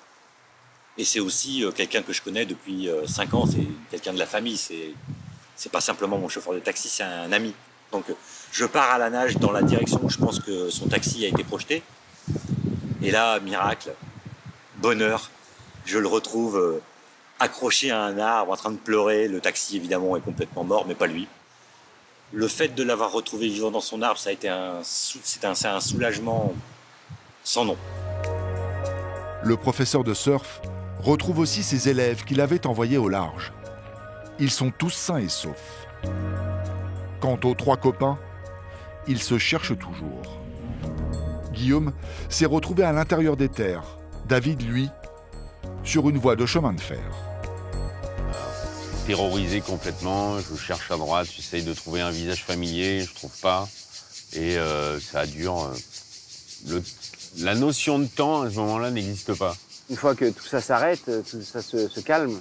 Et c'est aussi quelqu'un que je connais depuis 5 ans, c'est quelqu'un de la famille, c'est pas simplement mon chauffeur de taxi, c'est un ami. Donc je pars à la nage dans la direction où je pense que son taxi a été projeté. Et là, miracle, bonheur, je le retrouve accroché à un arbre, en train de pleurer. Le taxi, évidemment, est complètement mort, mais pas lui. Le fait de l'avoir retrouvé vivant dans son arbre, ça a été un soulagement sans nom. Le professeur de surf retrouve aussi ses élèves qu'il avait envoyés au large. Ils sont tous sains et saufs. Quant aux 3 copains, ils se cherchent toujours. Guillaume s'est retrouvé à l'intérieur des terres. David, lui, sur une voie de chemin de fer. Terrorisé complètement, je cherche à droite, j'essaye de trouver un visage familier, je trouve pas. Et ça dure. La notion de temps, à ce moment-là, n'existe pas. Une fois que tout ça s'arrête, tout ça se calme,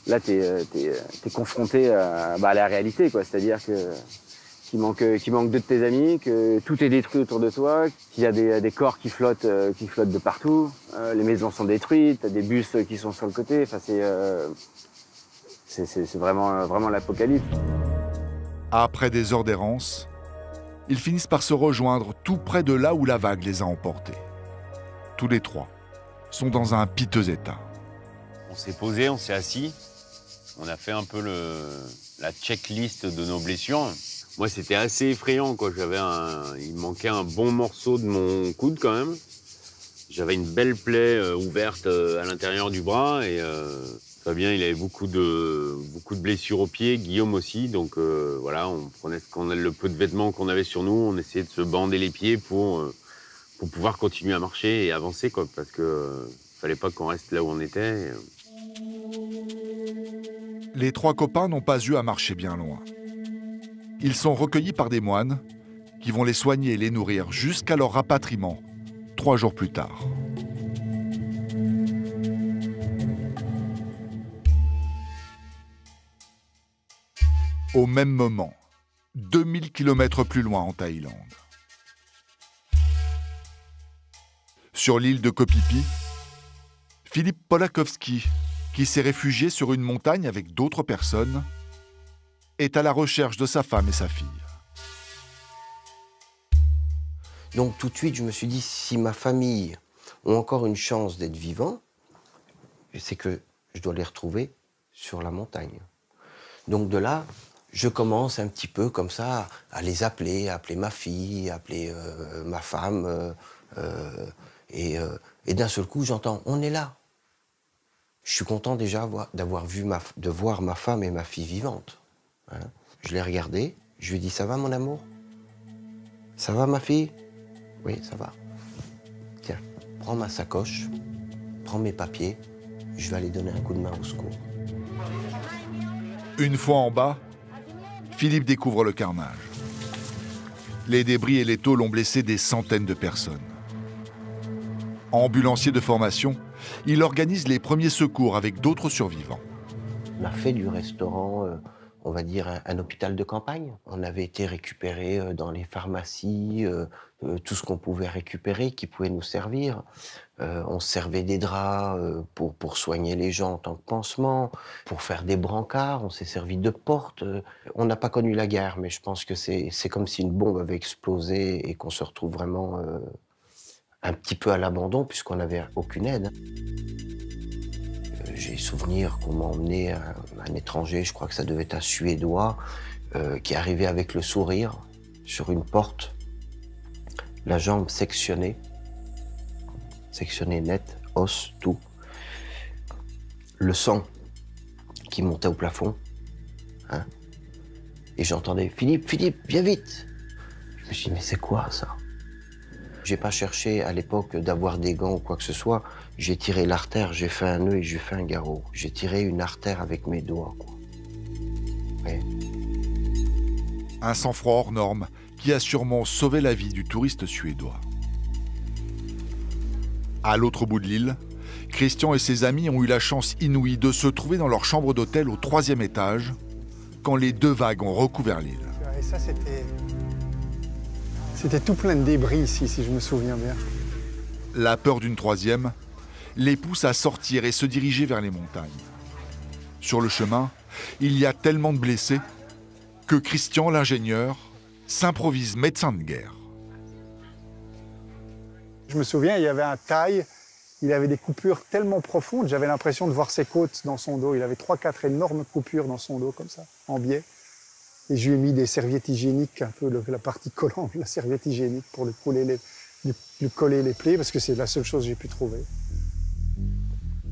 là, t'es confronté à la réalité, quoi. C'est-à-dire qu'il manque 2 de tes amis, que tout est détruit autour de toi, qu'il y a des corps qui flottent de partout, les maisons sont détruites, t'as des bus qui sont sur le côté. Enfin, c'est vraiment l'apocalypse. Après des heures d'errance, ils finissent par se rejoindre tout près de là où la vague les a emportés. Tous les 3 sont dans un piteux état. On s'est posé, on s'est assis, on a fait un peu la checklist de nos blessures. Moi, c'était assez effrayant, quoi. Il me manquait un bon morceau de mon coude, quand même. J'avais une belle plaie ouverte à l'intérieur du bras, et Fabien, il avait beaucoup de blessures aux pieds, Guillaume aussi. Donc voilà, on prenait le peu de vêtements qu'on avait sur nous, on essayait de se bander les pieds pour pouvoir continuer à marcher et avancer, quoi, parce que fallait pas qu'on reste là où on était. Les 3 copains n'ont pas eu à marcher bien loin. Ils sont recueillis par des moines qui vont les soigner et les nourrir jusqu'à leur rapatriement, 3 jours plus tard. Au même moment, 2000 km plus loin en Thaïlande. Sur l'île de Koh Phi Phi, Philippe Polakowski, qui s'est réfugié sur une montagne avec d'autres personnes, est à la recherche de sa femme et sa fille. Donc tout de suite, je me suis dit, si ma famille a encore une chance d'être vivant, c'est que je dois les retrouver sur la montagne. Donc de là, Je commence un petit peu comme ça à les appeler, à appeler ma fille, à appeler ma femme. Et d'un seul coup, j'entends « on est là ». Je suis content déjà de voir ma femme et ma fille vivantes. Hein. Je l'ai regardée, je lui ai dit « ça va mon amour? Ça va ma fille? Oui, ça va. Tiens, prends ma sacoche, prends mes papiers, je vais aller donner un coup de main au secours. » Une fois en bas, Philippe découvre le carnage. Les débris et les tôles ont blessé des centaines de personnes. Ambulancier de formation, il organise les premiers secours avec d'autres survivants. On a fait du restaurant, on va dire, un hôpital de campagne. On avait été récupéré dans les pharmacies, tout ce qu'on pouvait récupérer qui pouvait nous servir. On se servait des draps pour soigner les gens en tant que pansement, pour faire des brancards, on s'est servi de portes. On n'a pas connu la guerre, mais je pense que c'est comme si une bombe avait explosé et qu'on se retrouve vraiment un petit peu à l'abandon puisqu'on n'avait aucune aide. J'ai souvenir qu'on m'a emmené un étranger, je crois que ça devait être un Suédois, qui arrivait avec le sourire sur une porte, la jambe sectionnée net, os, tout. Le sang qui montait au plafond. Hein. Et j'entendais « Philippe, viens vite !» Je me suis dit « mais c'est quoi ça ?» J'ai pas cherché à l'époque d'avoir des gants ou quoi que ce soit. J'ai tiré l'artère, j'ai fait un nœud et j'ai fait un garrot. J'ai tiré une artère avec mes doigts, quoi. Ouais. Un sang-froid hors norme qui a sûrement sauvé la vie du touriste suédois. À l'autre bout de l'île, Christian et ses amis ont eu la chance inouïe de se trouver dans leur chambre d'hôtel au 3e étage quand les 2 vagues ont recouvert l'île. Et ça, c'était tout plein de débris ici, si je me souviens bien. La peur d'une 3e les pousse à sortir et se diriger vers les montagnes. Sur le chemin, il y a tellement de blessés que Christian, l'ingénieur, s'improvise médecin de guerre. Je me souviens, il y avait un taille, il avait des coupures tellement profondes, j'avais l'impression de voir ses côtes dans son dos. Il avait 3-4 énormes coupures dans son dos, comme ça, en biais. Et je lui ai mis des serviettes hygiéniques, un peu la partie collante de la serviette hygiénique pour lui coller les plaies, parce que c'est la seule chose que j'ai pu trouver.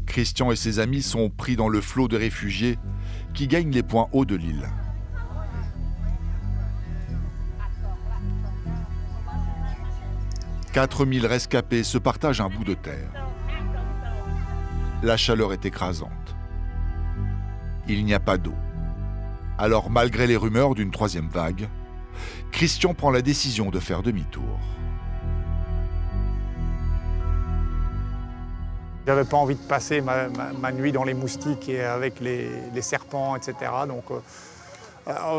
Christian et ses amis sont pris dans le flot de réfugiés qui gagnent les points hauts de l'île. « 4000 rescapés se partagent un bout de terre. La chaleur est écrasante. Il n'y a pas d'eau. Alors, malgré les rumeurs d'une 3e vague, Christian prend la décision de faire demi-tour. J'avais pas envie de passer ma nuit dans les moustiques et avec les serpents, etc. Donc,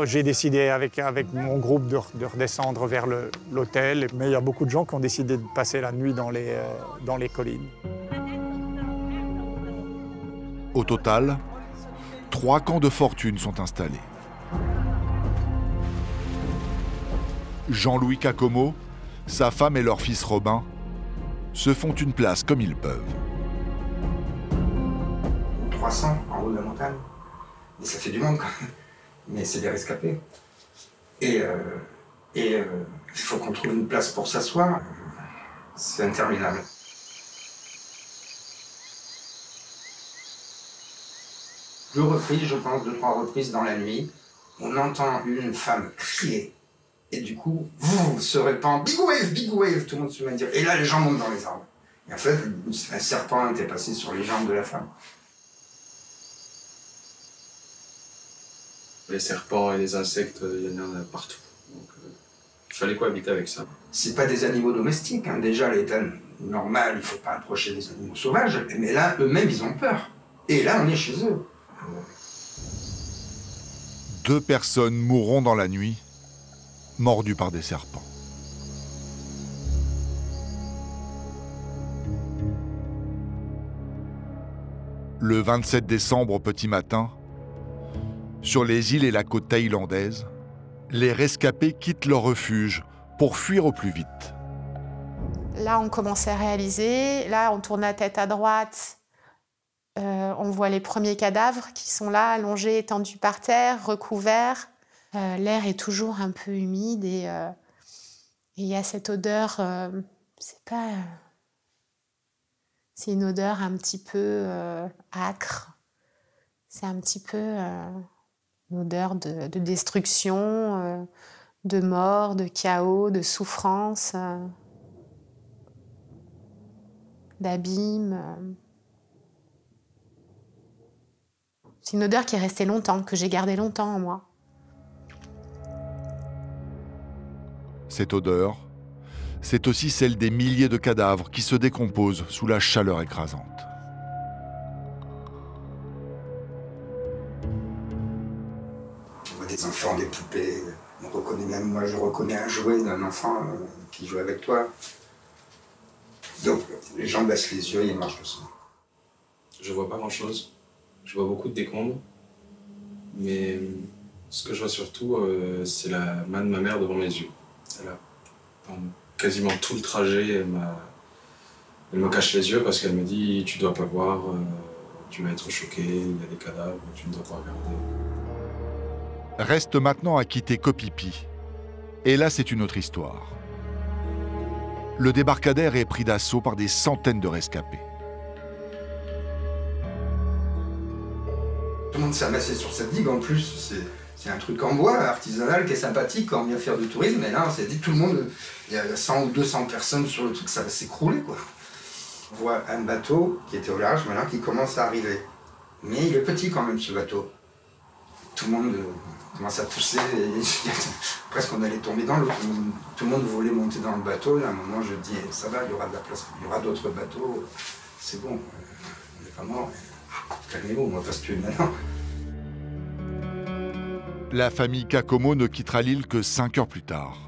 j'ai décidé avec mon groupe de redescendre vers l'hôtel. Mais il y a beaucoup de gens qui ont décidé de passer la nuit dans les collines. Au total, 3 camps de fortune sont installés. Jean-Louis Cacomo, sa femme et leur fils Robin se font une place comme ils peuvent. 300 en haut de la montagne. Mais ça fait du monde quand même. Mais c'est des rescapés. Et il faut qu'on trouve une place pour s'asseoir. C'est interminable. Deux reprises, je pense, 2-3 reprises dans la nuit, on entend une femme crier. Et du coup, se répand, big wave, tout le monde se met à dire. Et là, les gens montent dans les arbres. Et en fait, un serpent était passé sur les jambes de la femme. Les serpents et les insectes, il y en a partout. Donc, il fallait cohabiter avec ça. C'est pas des animaux domestiques. Hein. Déjà, à l'état normal, il faut pas approcher des animaux sauvages. Mais là, eux-mêmes, ils ont peur. Et là, on est chez eux. 2 personnes mourront dans la nuit, mordues par des serpents. Le 27 décembre au petit matin, sur les îles et la côte thaïlandaise, les rescapés quittent leur refuge pour fuir au plus vite. Là, on commençait à réaliser. Là, on tourne la tête à droite. On voit les premiers cadavres qui sont là, allongés, étendus par terre, recouverts. L'air est toujours un peu humide et il y a cette odeur, c'est une odeur un petit peu âcre. C'est un petit peu une odeur de destruction, de mort, de chaos, de souffrance, d'abîme. C'est une odeur qui est restée longtemps, que j'ai gardée longtemps en moi. Cette odeur, c'est aussi celle des milliers de cadavres qui se décomposent sous la chaleur écrasante. On voit des enfants, des poupées. On reconnaît même, moi je reconnais un jouet d'un enfant qui joue avec toi. Donc les gens baissent les yeux et ils marchent doucement. Je vois pas grand-chose. Je vois beaucoup de décombres. Mais ce que je vois surtout, c'est la main de ma mère devant mes yeux. Elle a, pendant quasiment tout le trajet, elle me cache les yeux parce qu'elle me dit « Tu dois pas voir, tu vas être choqué, il y a des cadavres, tu ne dois pas regarder. » Reste maintenant à quitter Koh Phi Phi. Et là, c'est une autre histoire. Le débarcadère est pris d'assaut par des centaines de rescapés. Tout le monde s'est amassé sur cette digue en plus. C'est un truc en bois, artisanal, qui est sympathique quand on vient faire du tourisme. Mais là, on s'est dit, tout le monde, il y a 100 ou 200 personnes sur le truc, ça va s'écrouler, quoi. On voit un bateau qui était au large, maintenant, qui commence à arriver. Mais il est petit quand même, ce bateau. Tout le monde commence à pousser, et presque on allait tomber dans l'eau. Tout le monde voulait monter dans le bateau. Et à un moment, je dis, ça va, il y aura de la place, il y aura d'autres bateaux. C'est bon, on n'est pas mort. Calmez-vous, on va pas se tuer maintenant. La famille Kakomo ne quittera l'île que 5 heures plus tard.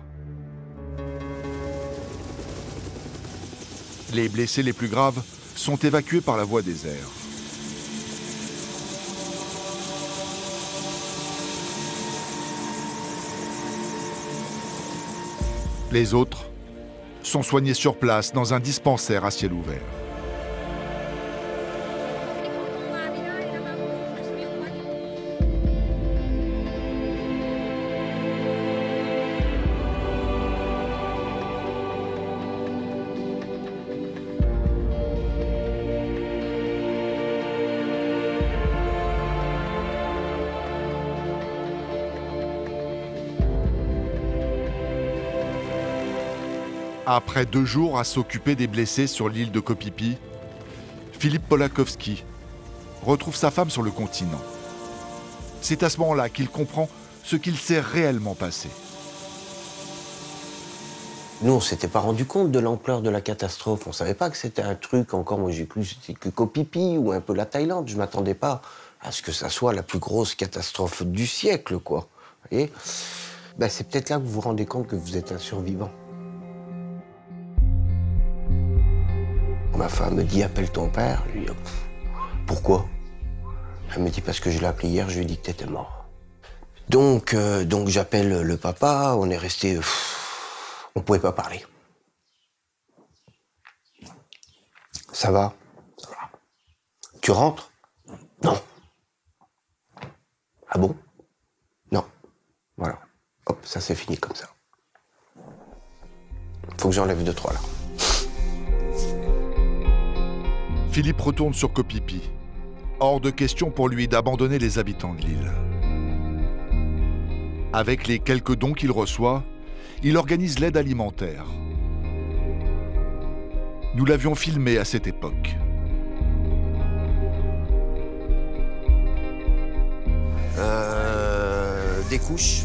Les blessés les plus graves sont évacués par la voie des airs. Les autres sont soignés sur place dans un dispensaire à ciel ouvert. Après 2 jours à s'occuper des blessés sur l'île de Koh Phi Phi, Philippe Polakowski retrouve sa femme sur le continent. C'est à ce moment-là qu'il comprend ce qu'il s'est réellement passé. Nous, on ne s'était pas rendu compte de l'ampleur de la catastrophe. On ne savait pas que c'était un truc, encore, moi j'ai cru que Koh Phi Phi ou un peu la Thaïlande. Je ne m'attendais pas à ce que ça soit la plus grosse catastrophe du siècle, quoi. Vous voyez ? Ben, c'est peut-être là que vous vous rendez compte que vous êtes un survivant. Ma femme me dit, appelle ton père. Je lui dis, pourquoi? Elle me dit, parce que je l'ai appelé hier, je lui ai dit que t'étais mort. Donc j'appelle le papa, on est resté... on pouvait pas parler. Ça va? Ça va. Tu rentres? Non. Ah bon? Non. Voilà. Hop, ça c'est fini comme ça. Faut que j'enlève 2-3 là. Philippe retourne sur Koh Phi Phi. Hors de question pour lui d'abandonner les habitants de l'île. Avec les quelques dons qu'il reçoit, il organise l'aide alimentaire. Nous l'avions filmé à cette époque. Des couches.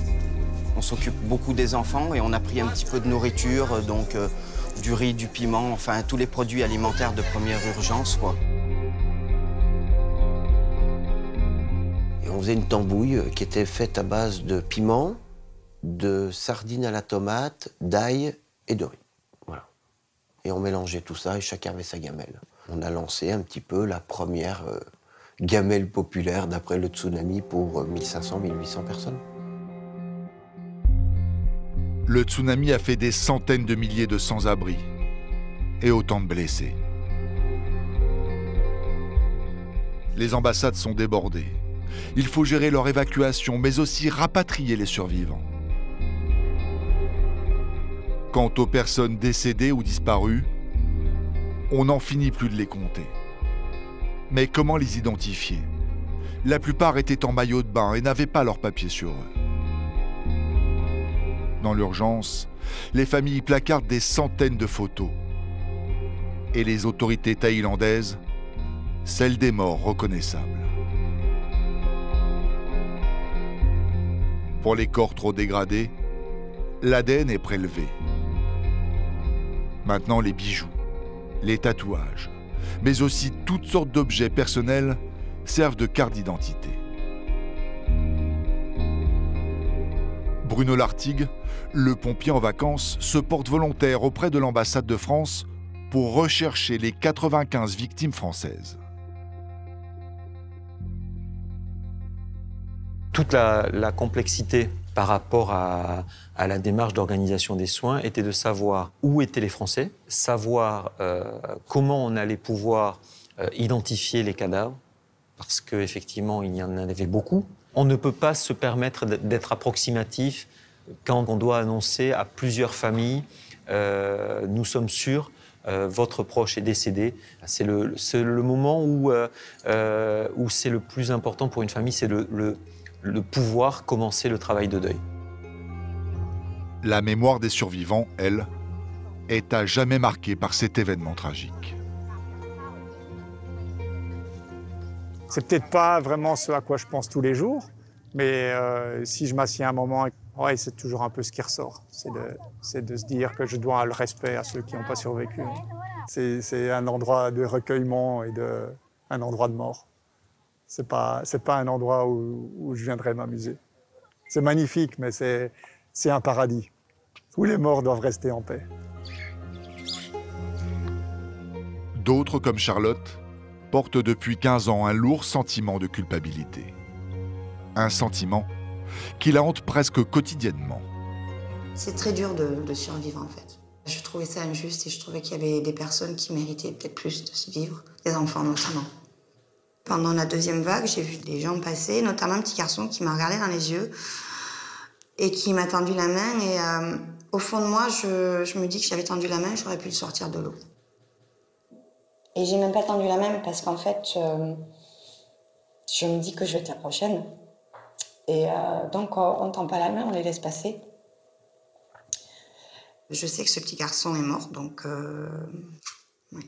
On s'occupe beaucoup des enfants et on a pris un petit peu de nourriture, donc du riz, du piment, enfin tous les produits alimentaires de première urgence, quoi. Et on faisait une tambouille qui était faite à base de piment, de sardines à la tomate, d'ail et de riz. Voilà. Et on mélangeait tout ça et chacun avait sa gamelle. On a lancé un petit peu la première gamelle populaire d'après le tsunami pour 1500-1800 personnes. Le tsunami a fait des centaines de milliers de sans-abri et autant de blessés. Les ambassades sont débordées Il faut gérer leur évacuation, mais aussi rapatrier les survivants. Quant aux personnes décédées ou disparues, on n'en finit plus de les compter. Mais comment les identifier? La plupart étaient en maillot de bain et n'avaient pas leurs papiers sur eux. Dans l'urgence, les familles placardent des centaines de photos. Et les autorités thaïlandaises, celles des morts reconnaissables. Pour les corps trop dégradés, l'ADN est prélevé. Maintenant, les bijoux, les tatouages, mais aussi toutes sortes d'objets personnels servent de carte d'identité. Bruno Lartigue, le pompier en vacances, se porte volontaire auprès de l'ambassade de France pour rechercher les 95 victimes françaises. Toute la complexité par rapport à la démarche d'organisation des soins était de savoir où étaient les Français, savoir comment on allait pouvoir identifier les cadavres, parce qu'effectivement, il y en avait beaucoup. On ne peut pas se permettre d'être approximatif quand on doit annoncer à plusieurs familles « nous sommes sûrs, votre proche est décédé ». C'est le moment où c'est le plus important pour une famille, c'est le pouvoir commencer le travail de deuil. La mémoire des survivants, elle, est à jamais marquée par cet événement tragique. C'est peut-être pas vraiment ce à quoi je pense tous les jours, mais si je m'assieds un moment, ouais, c'est toujours un peu ce qui ressort. C'est de se dire que je dois le respect à ceux qui n'ont pas survécu. C'est un endroit de recueillement et un endroit de mort. C'est pas un endroit où je viendrais m'amuser. C'est magnifique, mais c'est un paradis où les morts doivent rester en paix. D'autres, comme Charlotte, portent depuis 15 ans un lourd sentiment de culpabilité. Un sentiment qui la hante presque quotidiennement. C'est très dur de survivre, en fait. Je trouvais ça injuste et je trouvais qu'il y avait des personnes qui méritaient peut-être plus de se vivre, des enfants notamment. Pendant la deuxième vague, j'ai vu des gens passer, notamment un petit garçon qui m'a regardé dans les yeux et qui m'a tendu la main. Et au fond de moi, je me dis que j'avais tendu la main, j'aurais pu le sortir de l'eau. Et j'ai même pas tendu la main parce qu'en fait, je me dis que je vais être la prochaine. Et donc, on ne tend pas la main, on les laisse passer. Je sais que ce petit garçon est mort, donc... ouais.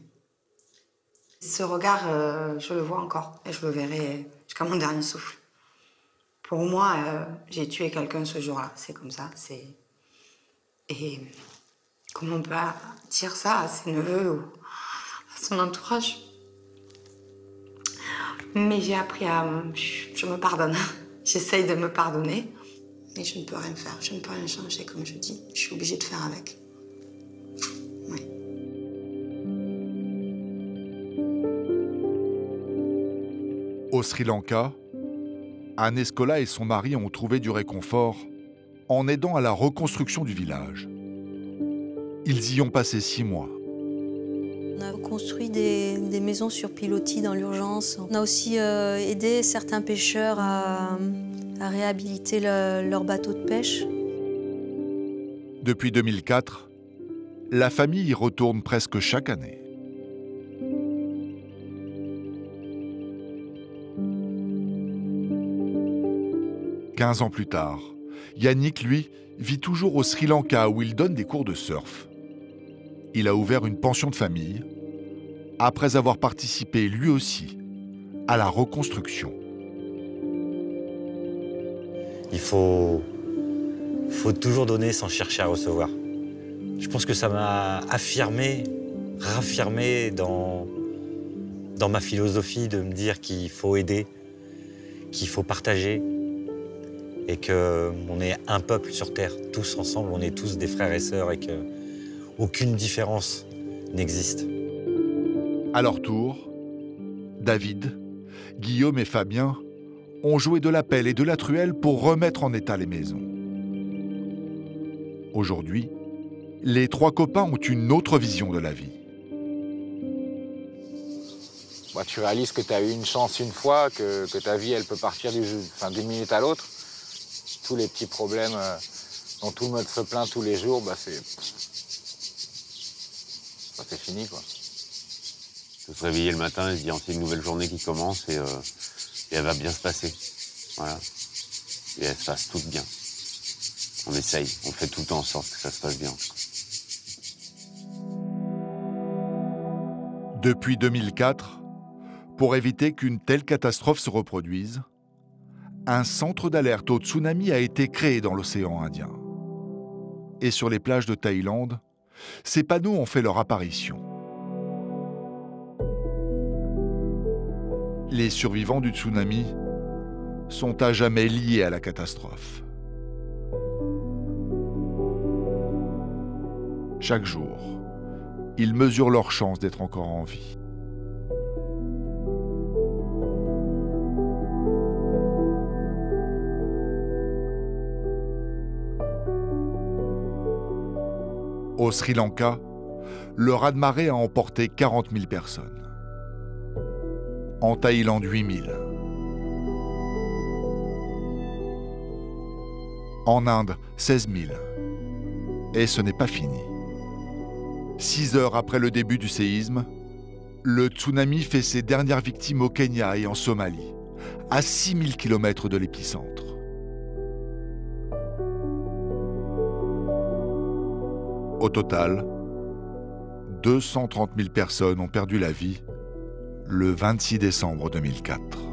Ce regard, je le vois encore et je le verrai jusqu'à mon dernier souffle. Pour moi, j'ai tué quelqu'un ce jour-là, c'est comme ça. Et comment on peut dire ça à ses neveux ou à son entourage? Mais j'ai appris à... Je me pardonne. J'essaye de me pardonner, mais je ne peux rien faire. Je ne peux rien changer, comme je dis. Je suis obligée de faire avec. Oui. Au Sri Lanka, Anne Escola et son mari ont trouvé du réconfort en aidant à la reconstruction du village. Ils y ont passé 6 mois. On a construit des maisons sur pilotis dans l'urgence. On a aussi aidé certains pêcheurs à réhabiliter leur bateau de pêche. Depuis 2004, la famille y retourne presque chaque année. « 15 ans plus tard, Yannick, lui, vit toujours au Sri Lanka où il donne des cours de surf. Il a ouvert une pension de famille après avoir participé lui aussi à la reconstruction. Il faut toujours donner sans chercher à recevoir. Je pense que ça m'a raffirmé dans ma philosophie de me dire qu'il faut aider, qu'il faut partager et qu'on est un peuple sur Terre, tous ensemble, on est tous des frères et sœurs et qu'aucune différence n'existe. À leur tour, David, Guillaume et Fabien ont joué de la pelle et de la truelle pour remettre en état les maisons. Aujourd'hui, les 3 copains ont une autre vision de la vie. Bah, tu réalises que tu as eu une chance une fois, que ta vie elle peut partir d'une minute à l'autre. Tous les petits problèmes dont tout le monde se plaint tous les jours, bah, c'est fini, quoi. De se réveiller le matin et se dire c'est une nouvelle journée qui commence et elle va bien se passer. Voilà. Et elle se passe toute bien. On essaye, on fait tout le temps en sorte que ça se passe bien. Depuis 2004, pour éviter qu'une telle catastrophe se reproduise, un centre d'alerte au tsunami a été créé dans l'océan Indien. Et sur les plages de Thaïlande, ces panneaux ont fait leur apparition. Les survivants du tsunami sont à jamais liés à la catastrophe. Chaque jour, ils mesurent leur chance d'être encore en vie. Au Sri Lanka, le raz-de-marée a emporté 40 000 personnes. En Thaïlande, 8 000. En Inde, 16 000. Et ce n'est pas fini. 6 heures après le début du séisme, le tsunami fait ses dernières victimes au Kenya et en Somalie, à 6 000 km de l'épicentre. Au total, 230 000 personnes ont perdu la vie le 26 décembre 2004.